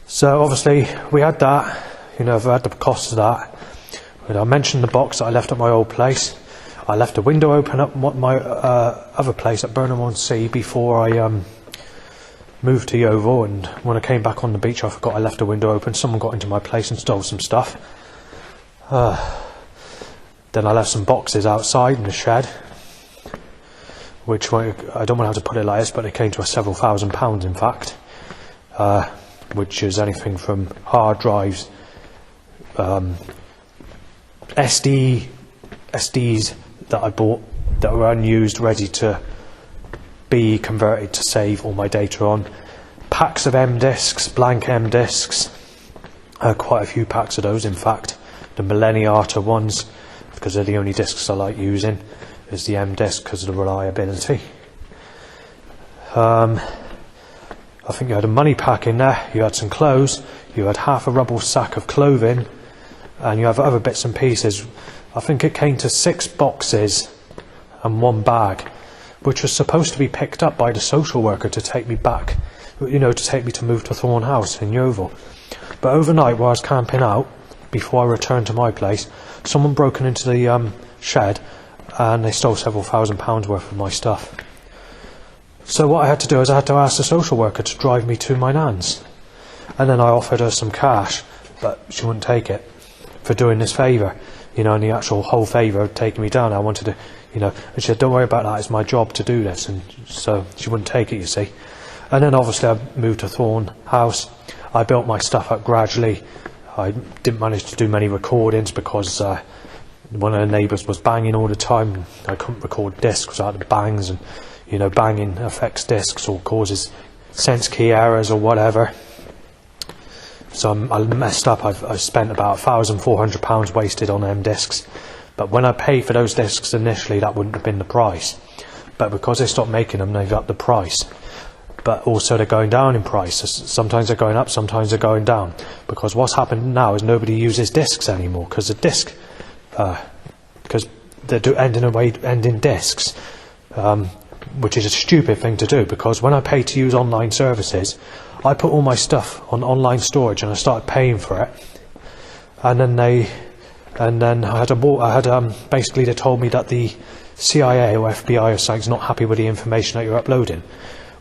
So obviously we had that, you know, I've had the cost of that. And I mentioned the box that I left at my old place. I left a window open at my other place at Burnham-on-Sea before I moved to Yeovil, and when I came back on the beach I forgot I left a window open. Someone got into my place and stole some stuff. Then I left some boxes outside in the shed, which I don't want to have to put it like this, but it came to several £1,000s in fact, which is anything from hard drives, SDs that I bought that were unused, ready to be converted to save all my data on, packs of M discs, blank M discs, quite a few packs of those in fact, the Millenniata ones, because they're the only discs I like using, is the M disc because of the reliability. I think you had a money pack in there, you had some clothes, you had half a rubble sack of clothing, and you have other bits and pieces. I think it came to 6 boxes and 1 bag, which was supposed to be picked up by the social worker to take me back, to take me to move to Thorn House in Yeovil. But overnight, while I was camping out, before I returned to my place, someone broken into the shed, and they stole several £1,000s worth of my stuff. So what I had to do is I had to ask the social worker to drive me to my nan's, and then I offered her some cash, but she wouldn't take it for doing this favour, and the actual whole favour of taking me down. I wanted to, and she said, don't worry about that, it's my job to do this, and so she wouldn't take it, you see. And then obviously I moved to Thorn House. I built my stuff up gradually. I didn't manage to do many recordings because one of the neighbours was banging all the time. I couldn't record discs without the bangs, and banging affects discs or causes sense key errors or whatever. So I messed up. I spent about £1,400 wasted on them discs. But when I paid for those discs initially, that wouldn't have been the price. But because they stopped making them, they've upped the price. But also they're going down in price. Sometimes they're going up, sometimes they're going down. Because what's happened now is nobody uses discs anymore, because the disc, because they're ending discs, which is a stupid thing to do. Because when I pay to use online services, I put all my stuff on online storage, and I started paying for it. And then basically they told me that the CIA or FBI or something's not happy with the information that you're uploading,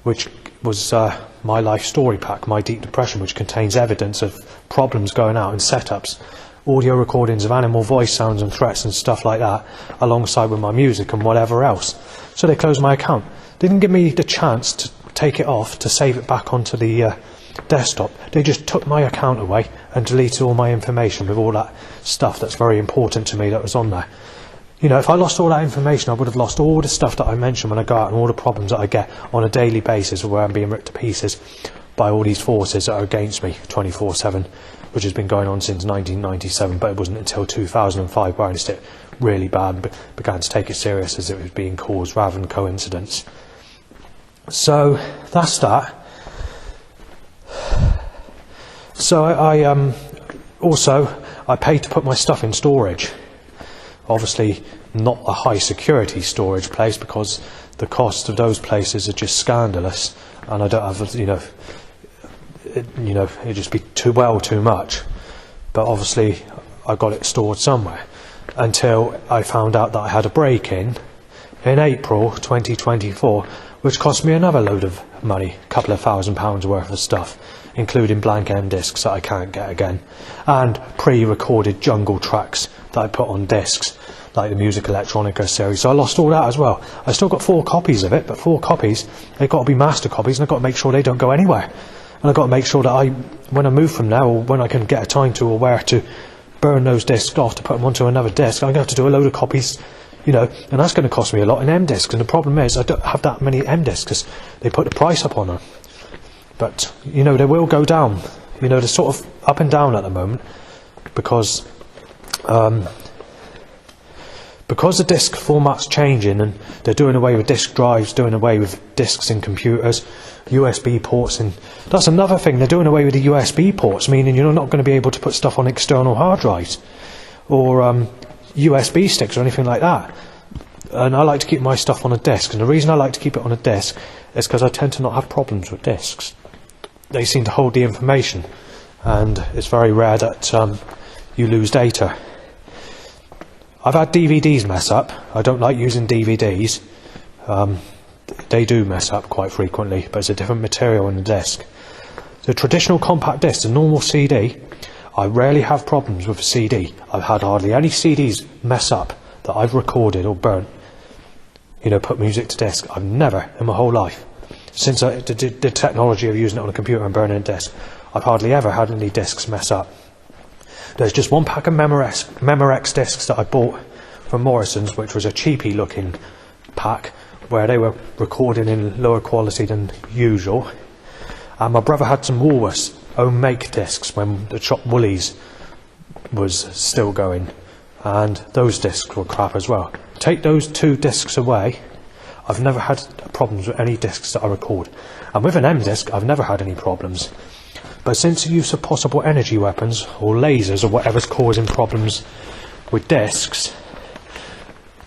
which was my life story pack, My Deep Depression, which contains evidence of problems going out and setups, audio recordings of animal voice sounds and threats and stuff like that, alongside with my music and whatever else. So they closed my account. They didn't give me the chance to take it off, to save it back onto the desktop. They just took my account away and deleted all my information with all that stuff that's very important to me that was on there. If I lost all that information, I would have lost all the stuff that I mentioned when I go out, and all the problems that I get on a daily basis where I'm being ripped to pieces by all these forces that are against me 24/7, which has been going on since 1997, but it wasn't until 2005 where I noticed it really bad and began to take it serious as it was being caused rather than coincidence. So that's that. So I paid to put my stuff in storage. Obviously not a high security storage place, because the cost of those places are just scandalous, and I don't have it'd just be too much. But obviously I got it stored somewhere until I found out that I had a break-in in April 2024, which cost me another load of money, a couple of £1,000 worth of stuff, including blank M discs that I can't get again, and pre-recorded jungle tracks that I put on discs, like the Music Electronica series. So I lost all that as well. I still got 4 copies of it, but 4 copies, they've got to be master copies, and I've got to make sure they don't go anywhere. And I've got to make sure that when I move from there, or when I can get a time to, or where to burn those discs off to put them onto another disc, I'm going to have to do a load of copies, and that's going to cost me a lot in M discs. And the problem is I don't have that many M discs because they put the price up on them. But they will go down. They're sort of up and down at the moment, because the disc format's changing, and they're doing away with disc drives, doing away with discs in computers, USB ports, and that's another thing. They're doing away with the USB ports, meaning you're not going to be able to put stuff on external hard drives or USB sticks or anything like that. And I like to keep my stuff on a disc, and the reason I like to keep it on a disc is because I tend to not have problems with discs. They seem to hold the information, and it's very rare that you lose data. I've had DVDs mess up. I don't like using DVDs. They do mess up quite frequently, but it's a different material in the disc. The traditional compact disc, the normal CD, I rarely have problems with a CD. I've had hardly any CDs mess up that I've recorded or burnt, put music to disc. I've never in my whole life, since the technology of using it on a computer and burning a disc, I've hardly ever had any discs mess up. There's just one pack of Memorex discs that I bought from Morrison's, which was a cheapy looking pack, where they were recording in lower quality than usual. And my brother had some Woolworths own make discs when the shop Woolies was still going, and those discs were crap as well. Take those 2 discs away, I've never had problems with any discs that I record. And with an M disc, I've never had any problems. But since the use of possible energy weapons, or lasers, or whatever's causing problems with discs,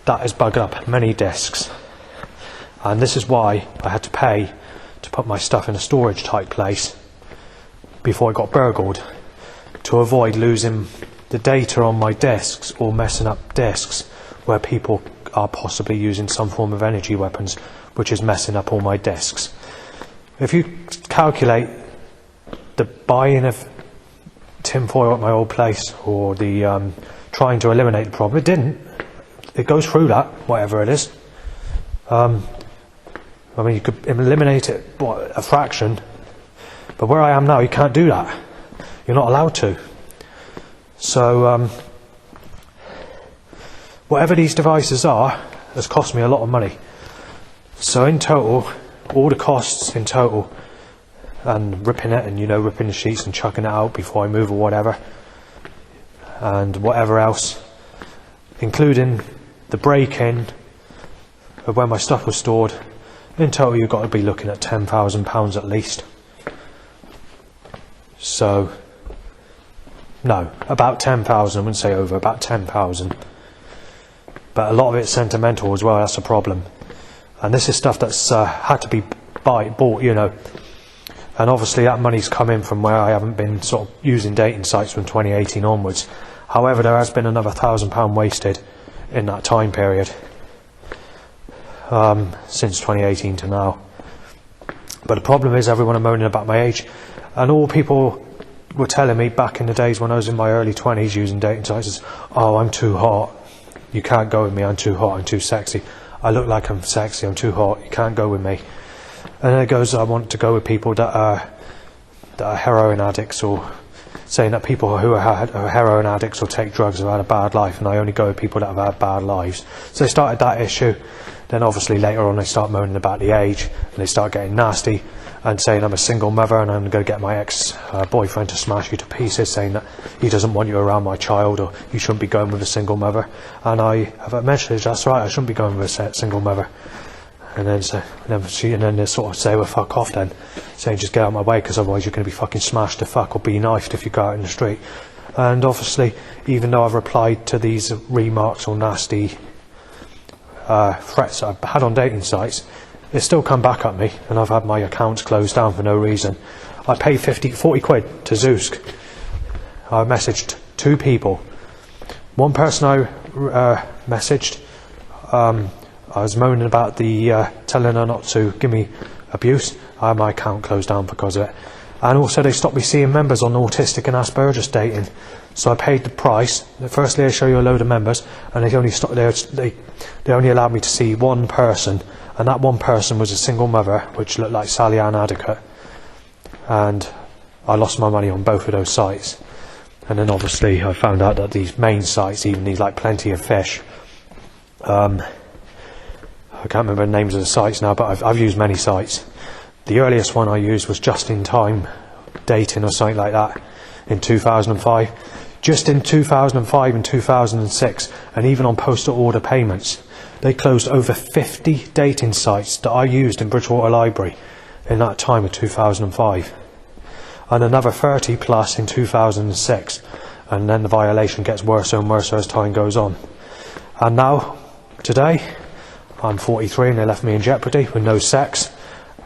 that has bugged up many discs. And this is why I had to pay to put my stuff in a storage type place before I got burgled, to avoid losing the data on my discs or messing up discs where people are possibly using some form of energy weapons, which is messing up all my discs. If you calculate the buying of tinfoil at my old place, or the trying to eliminate the problem, it didn't. It goes through that, whatever it is. I mean, you could eliminate it, a fraction, but where I am now, you can't do that. You're not allowed to. So, whatever these devices are, has cost me a lot of money. So in total, all the costs in total, and ripping it, and ripping the sheets and chucking it out before I move or whatever, and whatever else, including the break-in of where my stuff was stored, in total you've got to be looking at £10,000 at least. So, no, about 10,000, I wouldn't say over, about 10,000. But a lot of it's sentimental as well, that's a problem. And this is stuff that's had to be bought, And obviously that money's come in from where I haven't been sort of using dating sites from 2018 onwards. However, there has been another £1,000 wasted in that time period, since 2018 to now. But the problem is, everyone are moaning about my age, and all people were telling me back in the days when I was in my early 20s using dating sites is, oh, I'm too hot, you can't go with me, I'm too hot, I'm too sexy, I look like I'm sexy, I'm too hot, you can't go with me. And then it goes, I want to go with people that are heroin addicts, or saying that people who are heroin addicts or take drugs have had a bad life, and I only go with people that have had bad lives. So they started that issue. Then obviously later on they start moaning about the age, and they start getting nasty and saying I'm a single mother and I'm going to get my ex-boyfriend to smash you to pieces, saying that he doesn't want you around my child, or you shouldn't be going with a single mother. And I have a message, that's right, I shouldn't be going with a single mother. And then they sort of say, well, fuck off then, saying just get out of my way, because otherwise you're going to be fucking smashed to fuck or be knifed if you go out in the street. And obviously, even though I've replied to these remarks or nasty threats that I've had on dating sites, they still come back at me, and I've had my accounts closed down for no reason. I paid 40 quid to Zoosk. I messaged 2 people. One person I messaged, I was moaning about telling her not to give me abuse. I had my account closed down because of it. And also they stopped me seeing members on autistic and Asperger's dating. So I paid the price. Firstly they show you a load of members, and they only allowed me to see one person, and that one person was a single mother, which looked like Sally Ann Adicott. And I lost my money on both of those sites. And then obviously I found out that these main sites, even these like Plenty of Fish, I can't remember the names of the sites now, but I've used many sites. The earliest one I used was Just in Time Dating or something like that in 2005. Just in 2005 and 2006, and even on postal order payments, they closed over 50 dating sites that I used in Bridgewater Library in that time of 2005, and another 30 plus in 2006, and then the violation gets worse and worse as time goes on. And now, today, I'm 43 and they left me in jeopardy with no sex,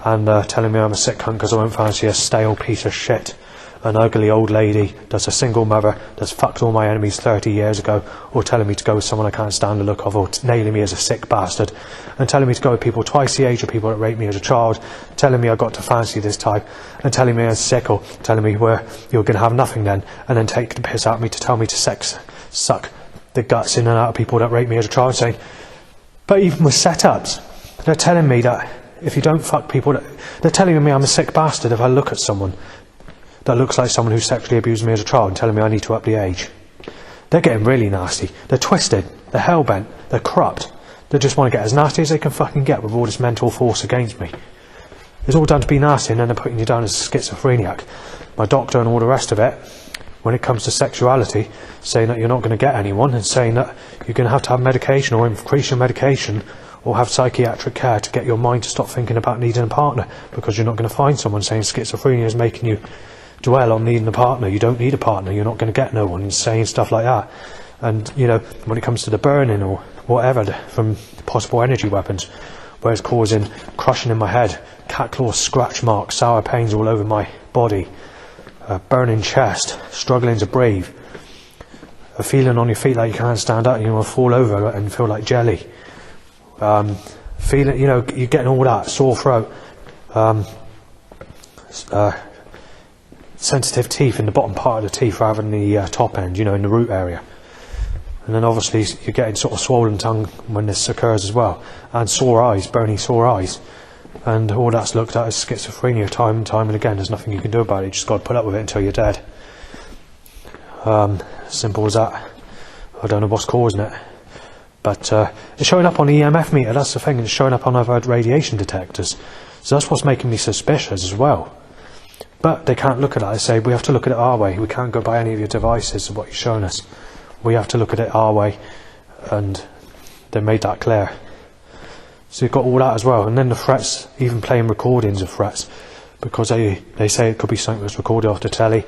and telling me I'm a sick cunt because I won't fancy a stale piece of shit, an ugly old lady that's a single mother that's fucked all my enemies 30 years ago, or telling me to go with someone I can't stand the look of, or nailing me as a sick bastard, and telling me to go with people twice the age of people that raped me as a child, telling me I got to fancy this type, and telling me I'm sick, or telling me where you're going to have nothing then, and then take the piss out of me to tell me to suck the guts in and out of people that raped me as a child, saying, but even with setups, they're telling me that if you don't fuck people, they're telling me I'm a sick bastard if I look at someone that looks like someone who sexually abused me as a child, and telling me I need to up the age. They're getting really nasty. They're twisted. They're hell-bent. They're corrupt. They just want to get as nasty as they can fucking get with all this mental force against me. It's all done to be nasty, and then they're putting you down as a schizophrenic. My doctor and all the rest of it when it comes to sexuality, saying that you're not going to get anyone, and saying that you're going to have medication or increase your medication or have psychiatric care to get your mind to stop thinking about needing a partner, because you're not going to find someone. Saying schizophrenia is making you dwell on needing a partner. You don't need a partner, you're not going to get no one, and saying stuff like that. And, you know, when it comes to the burning or whatever from possible energy weapons, where it's causing crushing in my head, cat claws, scratch marks, sour pains all over my body, burning chest, struggling to breathe, a feeling on your feet like you can't stand up and you want to fall over and feel like jelly, feeling, you know, you're getting all that, sore throat, sensitive teeth in the bottom part of the teeth rather than the top end, you know, in the root area. And then obviously you're getting sort of swollen tongue when this occurs as well, and sore eyes, burning sore eyes. And all that's looked at as schizophrenia time and time and again. There's nothing you can do about it. You just got to put up with it until you're dead. Simple as that. I don't know what's causing it. But it's showing up on the EMF meter, that's the thing. It's showing up on other radiation detectors. So that's what's making me suspicious as well. But they can't look at it. They say, we have to look at it our way. We can't go by any of your devices of what you're showing us. We have to look at it our way. And they made that clear. So you've got all that as well. And then the threats, even playing recordings of threats, because they say it could be something that's recorded off the telly,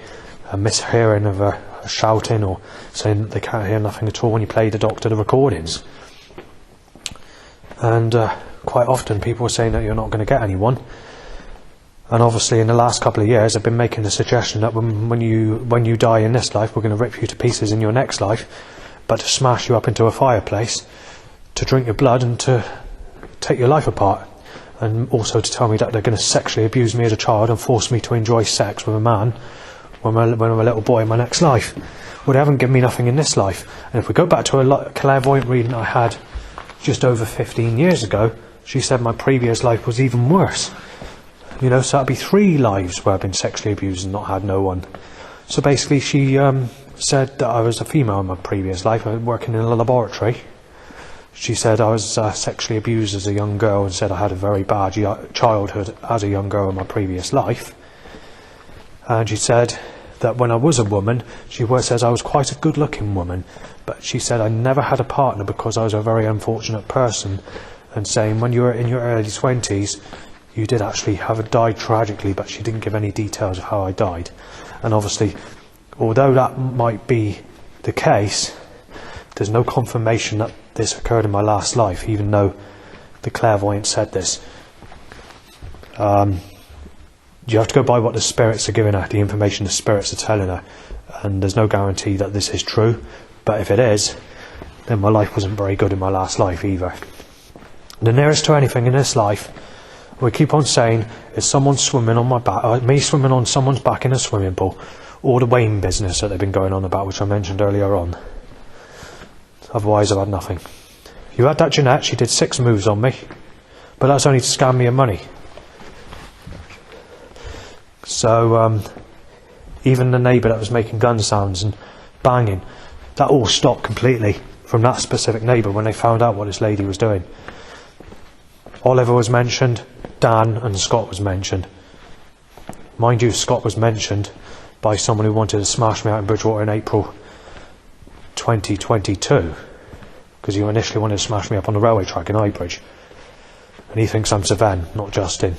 a mishearing of a shouting, or saying that they can't hear nothing at all when you play the doctor the recordings. And quite often people are saying that you're not going to get anyone. And obviously in the last couple of years I've been making the suggestion that when you die in this life, we're going to rip you to pieces in your next life, but to smash you up into a fireplace, to drink your blood and to take your life apart, and also to tell me that they're going to sexually abuse me as a child and force me to enjoy sex with a man when I'm a little boy in my next life. Well, they haven't given me nothing in this life. And if we go back to a clairvoyant reading I had just over 15 years ago, she said my previous life was even worse. You know, so that'd be 3 lives where I've been sexually abused and not had no one. So basically she said that I was a female in my previous life, working in a laboratory. She said I was sexually abused as a young girl, and said I had a very bad childhood as a young girl in my previous life. And she said that when I was a woman, she says I was quite a good-looking woman, but she said I never had a partner because I was a very unfortunate person, and saying when you were in your early 20s, you did actually have died tragically, but she didn't give any details of how I died. And obviously, although that might be the case, there's no confirmation that this occurred in my last life, even though the clairvoyant said this. You have to go by what the spirits are giving her, the information the spirits are telling her, and there's no guarantee that this is true, but if it is, then my life wasn't very good in my last life either. The nearest to anything in this life, we keep on saying, is someone swimming on my back, me swimming on someone's back in a swimming pool, or the Wayne business that they've been going on about, which I mentioned earlier on. Otherwise I've had nothing. You had that Jeanette, she did 6 moves on me, but that's only to scam me of money. So even the neighbour that was making gun sounds and banging, that all stopped completely from that specific neighbour when they found out what this lady was doing. Oliver was mentioned, Dan and Scott was mentioned. Mind you, Scott was mentioned by someone who wanted to smash me out in Bridgewater in April 2022, because he initially wanted to smash me up on the railway track in Highbridge, and he thinks I'm Sven, not Justin.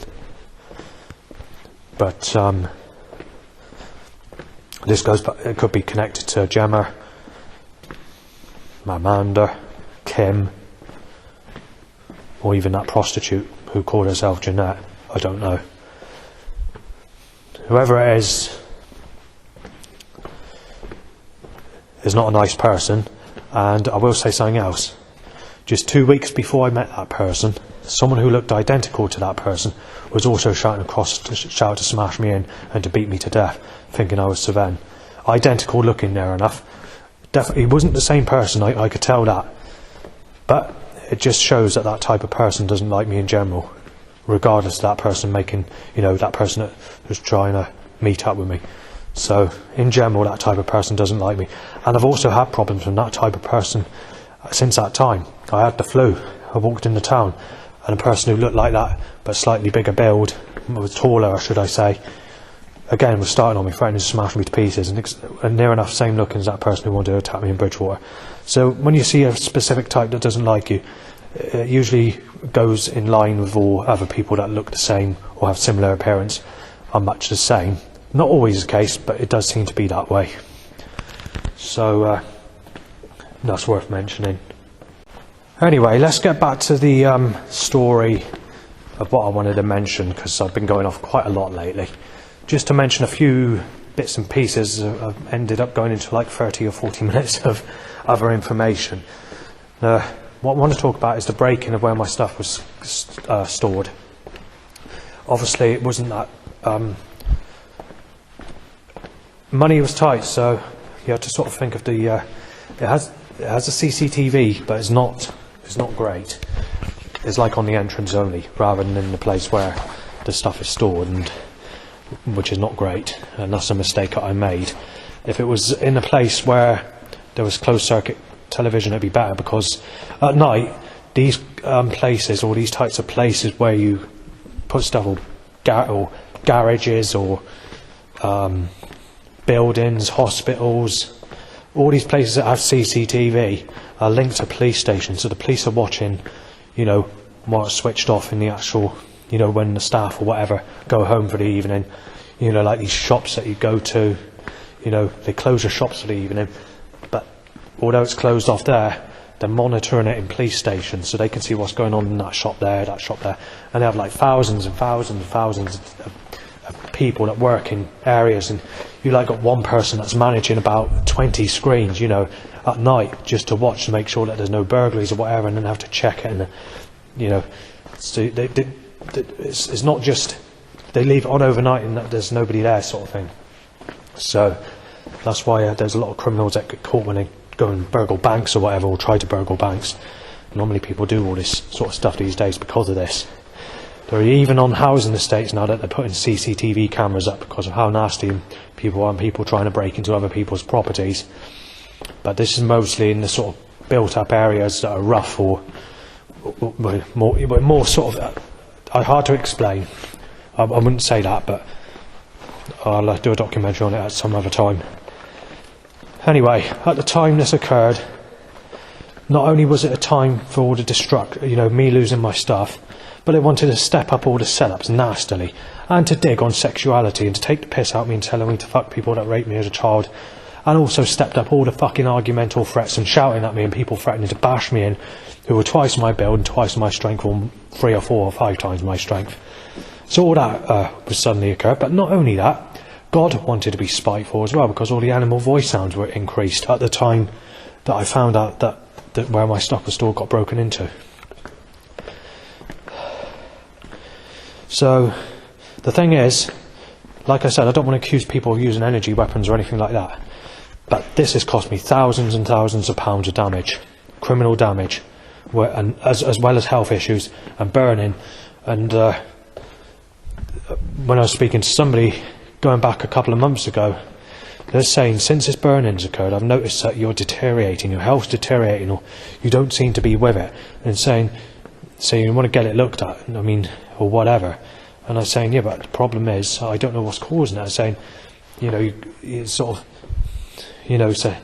But this goes back, it could be connected to Gemma, Amanda, Kim, or even that prostitute who called herself Jeanette. I don't know. Whoever it is not a nice person. And I will say something else. Just 2 weeks before I met that person, someone who looked identical to that person was also shouting across to shout to smash me in and to beat me to death, thinking I was Sven. Identical looking, near enough. Definitely, he wasn't the same person, I could tell that. But it just shows that that type of person doesn't like me in general, regardless of that person making, that person that was trying to meet up with me. So, in general, that type of person doesn't like me. And I've also had problems with that type of person since that time. I had the flu. I walked into town, and a person who looked like that, but slightly bigger build, was taller, should I say, again was starting on me, threatening to smash me to pieces, and near enough same looking as that person who wanted to attack me in Bridgewater. So when you see a specific type that doesn't like you, it usually goes in line with all other people that look the same or have similar appearance, are much the same. Not always the case, but it does seem to be that way. So that's worth mentioning. Anyway, let's get back to the story of what I wanted to mention, because I've been going off quite a lot lately. Just to mention a few bits and pieces, I've ended up going into like 30 or 40 minutes of other information. What I want to talk about is the break-in of where my stuff was stored. Obviously, it wasn't that... money was tight, so you had to sort of think of the... it has a CCTV, but it's not great. It's like on the entrance only, rather than in the place where the stuff is stored, and which is not great, and that's a mistake that I made. If it was in a place where there was closed circuit television, it'd be better, because at night these places, or these types of places where you put stuff, or garages, or buildings, hospitals, all these places that have CCTV are linked to police stations, so the police are watching, you know, what's switched off in the actual, you know, when the staff or whatever go home for the evening. You know, like these shops that you go to, you know, they close the shops for the evening, but although it's closed off there, they're monitoring it in police stations, so they can see what's going on in that shop there, and they have like thousands and thousands and thousands of people that work in areas, and you like got one person that's managing about 20 screens, you know, at night, just to watch to make sure that there's no burglaries or whatever, and then have to check it, and you know, so it's not just they leave it on overnight and that there's nobody there, sort of thing. So that's why there's a lot of criminals that get caught when they go and burgle banks or whatever, or try to burgle banks. Normally people do all this sort of stuff these days because of this. They're even on housing estates now that they're putting CCTV cameras up because of how nasty people are, and people trying to break into other people's properties. But this is mostly in the sort of built up areas that are rough, or more sort of hard to explain. I wouldn't say that, but I'll do a documentary on it at some other time. Anyway, at the time this occurred, not only was it a time for all the you know, me losing my stuff, but they wanted to step up all the setups nastily, and to dig on sexuality, and to take the piss out of me and telling me to fuck people that raped me as a child, and also stepped up all the fucking argumental threats and shouting at me, and people threatening to bash me in, who were twice my build and twice my strength, or 3 or 4 or 5 times my strength. So all that was suddenly occurred, but not only that, God wanted to be spiteful as well, because all the animal voice sounds were increased at the time that I found out that where my stuff was stored got broken into. So the thing is, like I said, I don't want to accuse people of using energy weapons or anything like that, but this has cost me thousands and thousands of pounds of damage, criminal damage, and as well as health issues and burning. And when I was speaking to somebody going back a couple of months ago, they're saying, since this burning's occurred, I've noticed that you're deteriorating, your health's deteriorating, or you don't seem to be with it, and saying you want to get it looked at, I mean, or whatever. And I'm saying, yeah, but the problem is, I don't know what's causing it. I'm saying, you know, you sort of, you know, so,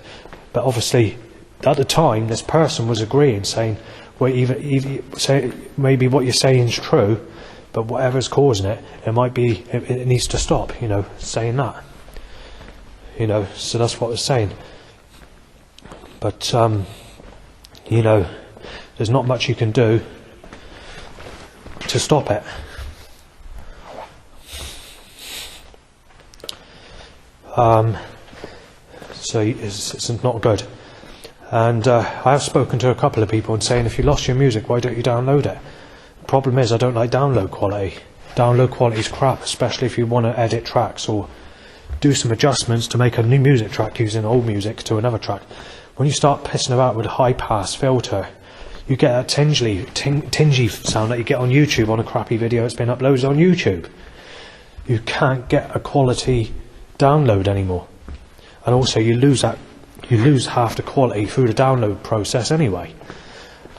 but obviously, at the time, this person was agreeing, saying, well, even say maybe what you're saying is true, but whatever's causing it, it needs to stop, you know, saying that. You know, so that's what I was saying. But, you know, there's not much you can do to stop it. So it's not good. And I have spoken to a couple of people and saying, if you lost your music, why don't you download it? The problem is, I don't like download quality. Download quality is crap, especially if you want to edit tracks or do some adjustments to make a new music track using old music to another track. When you start pissing about with a high pass filter, you get that tingy sound that you get on YouTube on a crappy video that's been uploaded on YouTube. You can't get a quality download anymore, and also you lose half the quality through the download process anyway.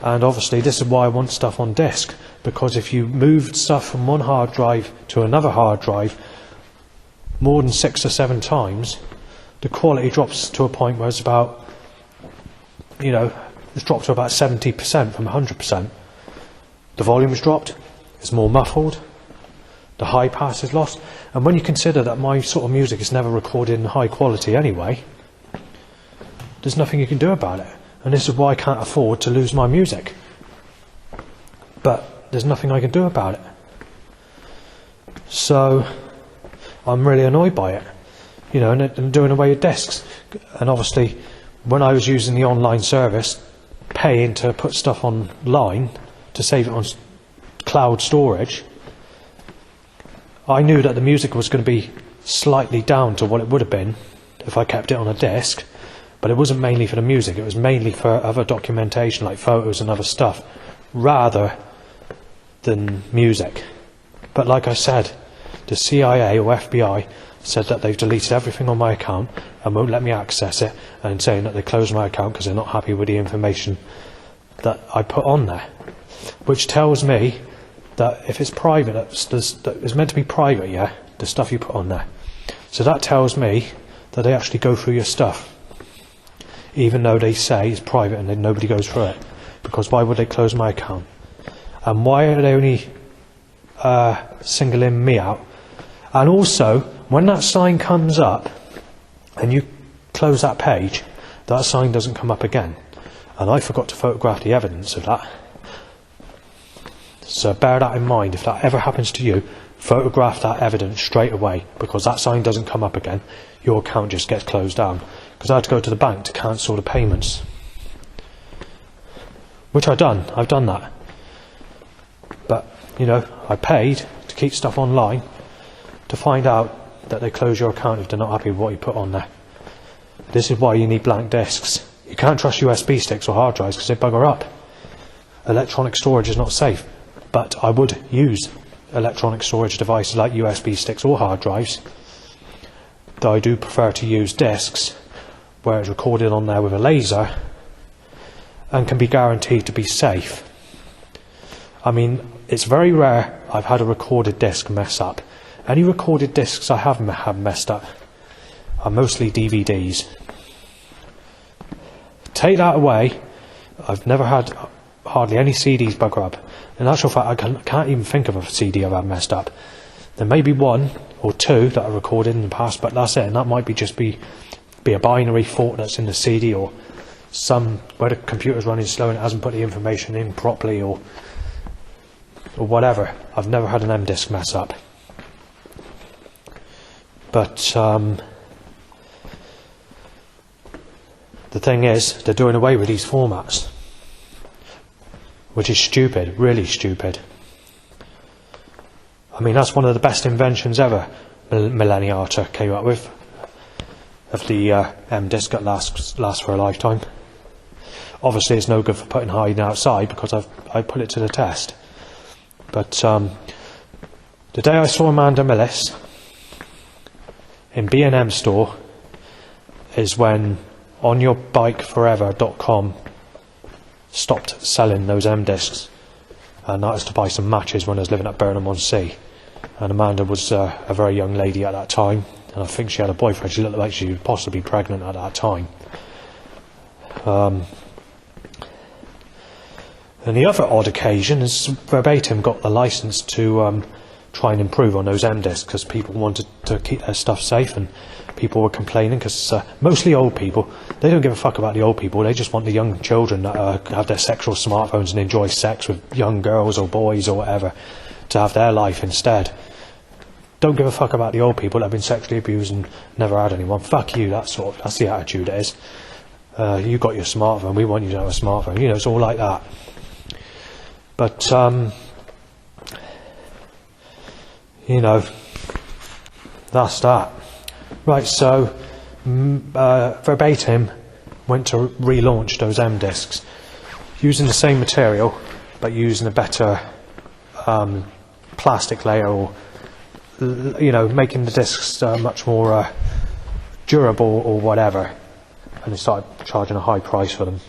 And obviously this is why I want stuff on disk, because if you moved stuff from one hard drive to another hard drive, more than 6 or 7 times, the quality drops to a point where it's about, it's dropped to about 70% from 100%. The volume's dropped, it's more muffled, the high pass is lost, and when you consider that my sort of music is never recorded in high quality anyway, there's nothing you can do about it. And this is why I can't afford to lose my music. But there's nothing I can do about it. So I'm really annoyed by it. And they're doing away with discs. And obviously, when I was using the online service, paying to put stuff online, to save it on cloud storage, I knew that the music was going to be slightly down to what it would have been if I kept it on a disc. But it wasn't mainly for the music, it was mainly for other documentation like photos and other stuff, rather than music. But like I said, the CIA or FBI said that they've deleted everything on my account and won't let me access it, and saying that they closed my account because they're not happy with the information that I put on there. Which tells me that if it's private, that it's meant to be private, yeah, the stuff you put on there. So that tells me that they actually go through your stuff, even though they say it's private and then nobody goes through it. Because why would they close my account? And why are they only singling me out? And also, when that sign comes up and you close that page, that sign doesn't come up again. And I forgot to photograph the evidence of that. So bear that in mind. If that ever happens to you, photograph that evidence straight away, because that sign doesn't come up again. Your account just gets closed down. Because I had to go to the bank to cancel the payments. Which I've done that. But, I paid to keep stuff online, to find out that they close your account if they're not happy with what you put on there. This is why you need blank discs. You can't trust USB sticks or hard drives because they bugger up. Electronic storage is not safe. But I would use electronic storage devices like USB sticks or hard drives. Though I do prefer to use discs, where it's recorded on there with a laser and can be guaranteed to be safe. I mean, it's very rare I've had a recorded disc mess up. Any recorded discs I have messed up are mostly DVDs. Take that away, I've never had hardly any CDs bugger up. In actual fact, I can't even think of a CD I've had messed up. There may be 1 or 2 that I recorded in the past, but that's it, and that might be a binary fault that's in the CD, or where the computer's running slow and it hasn't put the information in properly, or whatever. I've never had an M-disc mess up. But the thing is, they're doing away with these formats, which is stupid, really stupid. I mean, that's one of the best inventions ever Millenniata came up with, of the M-disc that lasts for a lifetime. Obviously it's no good for hiding outside, because I put it to the test. But the day I saw Amanda Millis in B&M store is when OnYourBikeForever.com stopped selling those M-discs, and that was to buy some matches when I was living at Burnham-on-Sea. And Amanda was a very young lady at that time, and I think she had a boyfriend. She looked like she was possibly pregnant at that time. And the other odd occasion is Verbatim got the licence to try and improve on those M-discs, because people wanted to keep their stuff safe, and people were complaining, because mostly old people, they don't give a fuck about the old people, they just want the young children that have their sexual smartphones and enjoy sex with young girls or boys or whatever, to have their life instead. Don't give a fuck about the old people that have been sexually abused and never had anyone. Fuck you, that's the attitude it is. You got your smartphone, we want you to have a smartphone. It's all like that. But that's that. Right, so Verbatim went to relaunch those M-discs using the same material, but using a better plastic layer, or making the discs much more durable or whatever, and they started charging a high price for them.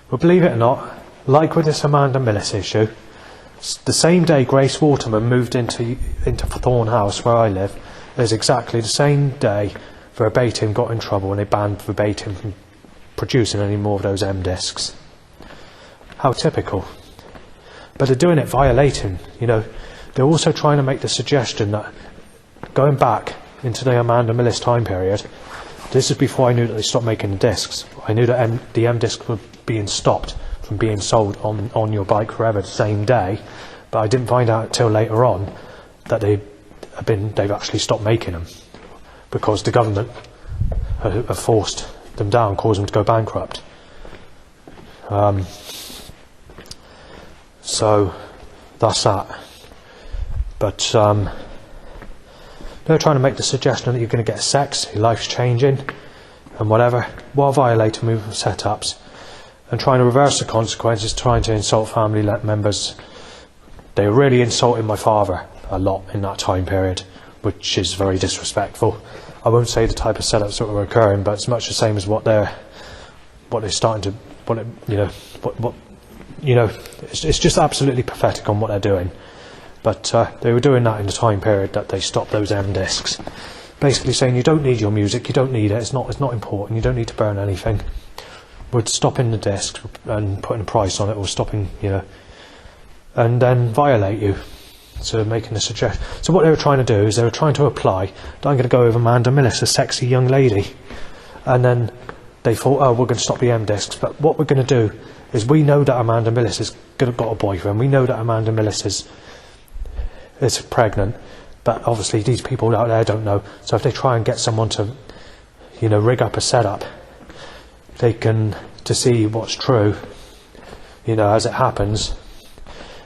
But believe it or not, like with this Amanda Millis issue, the same day Grace Waterman moved into Thorne House, where I live, is exactly the same day Verbatim got in trouble and they banned Verbatim from producing any more of those M discs. How typical. But they're doing it violating, you know. They're also trying to make the suggestion that going back into the Amanda Millis time period, this is before I knew that they stopped making the discs. I knew that the M discs were being stopped from being sold on your bike forever the same day, but I didn't find out until later on that they've actually stopped making them because the government have forced them down, caused them to go bankrupt. So that's that. But they're trying to make the suggestion that you're going to get sex, your life's changing, and whatever, while violating movement setups, and trying to reverse the consequences, trying to insult family members. They were really insulting my father a lot in that time period, which is very disrespectful. I won't say the type of setups that were occurring, but it's much the same as what they're starting to, it's just absolutely pathetic on what they're doing. But they were doing that in the time period that they stopped those M discs, basically saying you don't need your music, you don't need it, it's not important, you don't need to burn anything. We're stopping the discs and putting a price on it, or stopping, and then violate you. So making a suggestion. So what they were trying to do is they were trying to apply that I'm going to go with Amanda Millis, a sexy young lady, and then they thought, oh, we're going to stop the M discs. But what we're going to do is, we know that Amanda Millis has got a boyfriend. We know that Amanda Millis is pregnant, but obviously these people out there don't know. So if they try and get someone to, rig up a setup, they can, to see what's true, as it happens,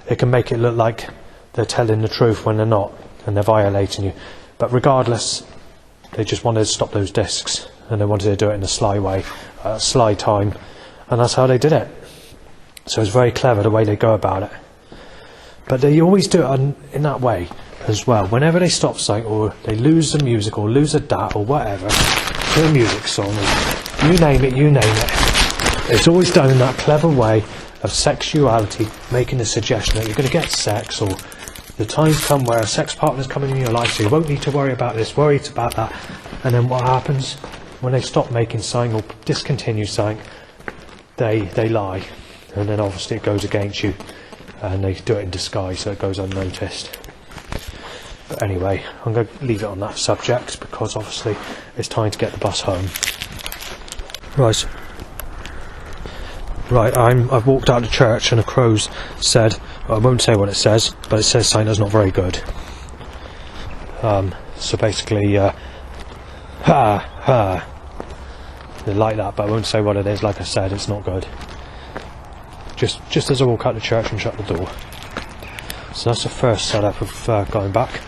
it can make it look like they're telling the truth when they're not, and they're violating you. But regardless, they just wanted to stop those discs, and they wanted to do it in a sly way, sly time, and that's how they did it. So it's very clever the way they go about it. But they always do it in that way as well. Whenever they stop something, or they lose the music, or lose a DAT, or whatever, to a music song, or you name it, it's always done in that clever way of sexuality, making the suggestion that you're going to get sex, or the time's come where a sex partner's coming in your life, so you won't need to worry about this, worry about that. And then what happens when they stop making something or discontinue something? They lie, and then obviously it goes against you, and they do it in disguise so it goes unnoticed. But anyway, I'm going to leave it on that subject because obviously it's time to get the bus home. Right, I've walked out of church and a crow's said, I won't say what it says, but it says something that's not very good. So basically, they like that, but I won't say what it is. Like I said, it's not good. Just as I walk out of church and shut the door. So that's the first setup of going back.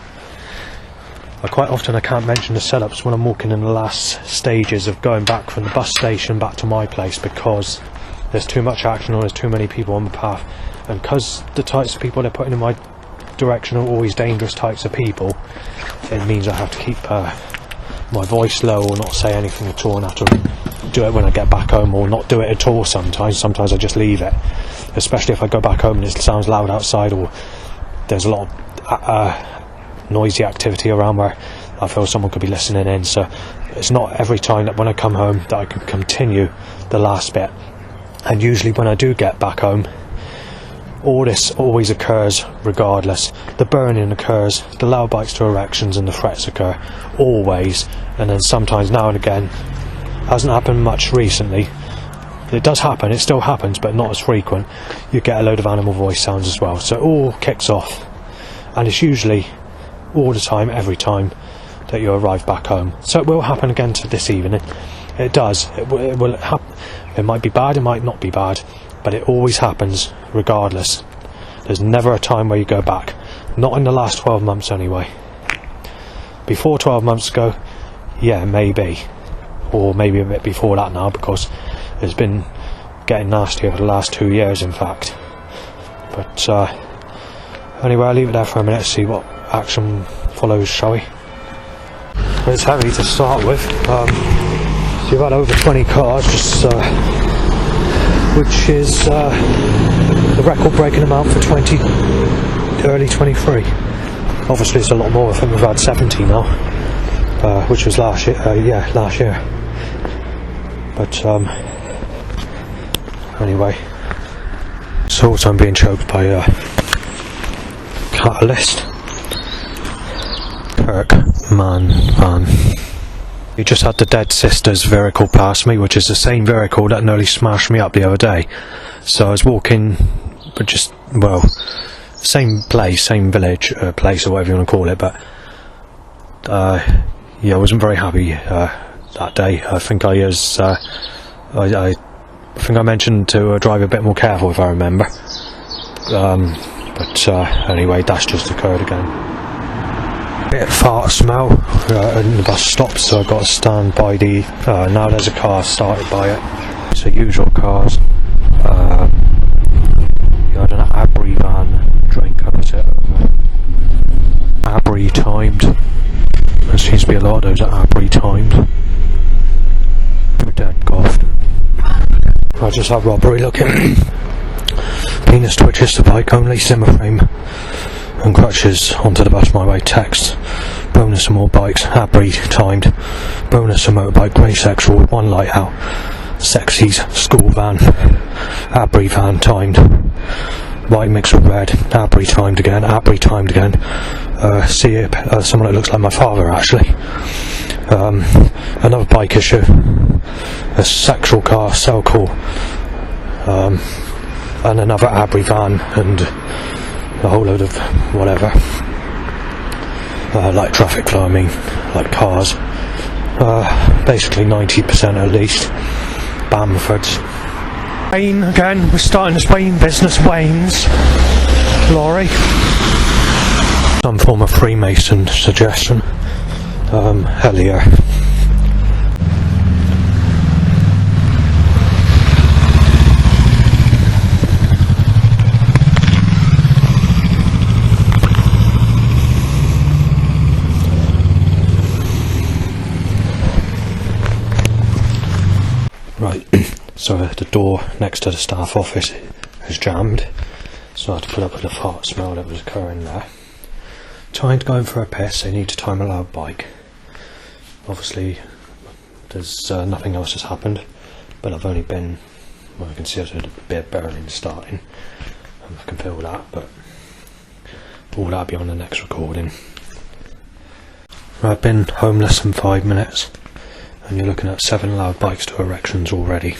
Quite often I can't mention the setups when I'm walking in the last stages of going back from the bus station back to my place, because there's too much action or there's too many people on the path, and because the types of people they're putting in my direction are always dangerous types of people, it means I have to keep my voice low or not say anything at all, and have to do it when I get back home, or not do it at all sometimes I just leave it, especially if I go back home and it sounds loud outside, or there's a lot of noisy activity around where I feel someone could be listening in. So it's not every time that when I come home that I can continue the last bit. And usually when I do get back home, all this always occurs regardless. The burning occurs, the loud bites to erections and the threats occur, always. And then sometimes, now and again, hasn't happened much recently. It does happen, it still happens, but not as frequent. You get a load of animal voice sounds as well. So it all kicks off. And it's usually all the time, every time that you arrive back home. So it will happen again to this evening. It does. It will happen. It might be bad, it might not be bad, but it always happens regardless. There's never a time where you go back. Not in the last 12 months anyway. Before 12 months ago, yeah, maybe. Or maybe a bit before that now, because it's been getting nasty over the last 2 years, in fact. But anyway, I'll leave it there for a minute to see what action follows, shall we? It's heavy to start with. So you've had over 20 cars, which is the record-breaking amount for early 23. Obviously it's a lot more. I think we've had 70 now, which was last year. Last year. But anyway, so also I'm being choked by Catalyst. Kirkman van. We just had the Dead Sisters vehicle pass me, which is the same vehicle that nearly smashed me up the other day. So I was walking, but just, well, same place, same village, place, or whatever you want to call it, but yeah, I wasn't very happy that day. I think I was, I think I mentioned to drive a bit more careful, if I remember. But anyway, that's just occurred again. Bit of fart smell and the bus stops, so I've got to stand by the now there's a car started by it. It's the usual cars. You had an Abri van drink, how was it? Abri timed. There seems to be a lot of those at Abri timed. You're dead coughed. I just have robbery looking. Penis twitches to bike only, simmer frame and crutches onto the bus my way. Text bonus and more bikes, Abri timed, bonus a motorbike, grey sexual with one light out, sexies, school van, Abri van timed, white mixed with red, Abri timed again, Abri timed again. See it, someone that looks like my father actually. Another bike issue, a sexual car, so cool, and another Abri van, and a whole load of whatever, like traffic flow, I mean, like cars, basically 90% at least, Bamfords. Wayne again, we're starting this Wayne business, Wayne's lorry. Some form of Freemason suggestion, hell yeah. Right, so the door next to the staff office is jammed, so I had to put up with the fart smell that was occurring there. Trying to go in for a piss, they need to time a loud bike. Obviously, there's nothing else has happened, but I've only been, well, I can see there's a bit of burning starting, I can feel that, but all that'll be on the next recording. Right, I've been homeless in 5 minutes. And you're looking at 7 loud bikes to erections already.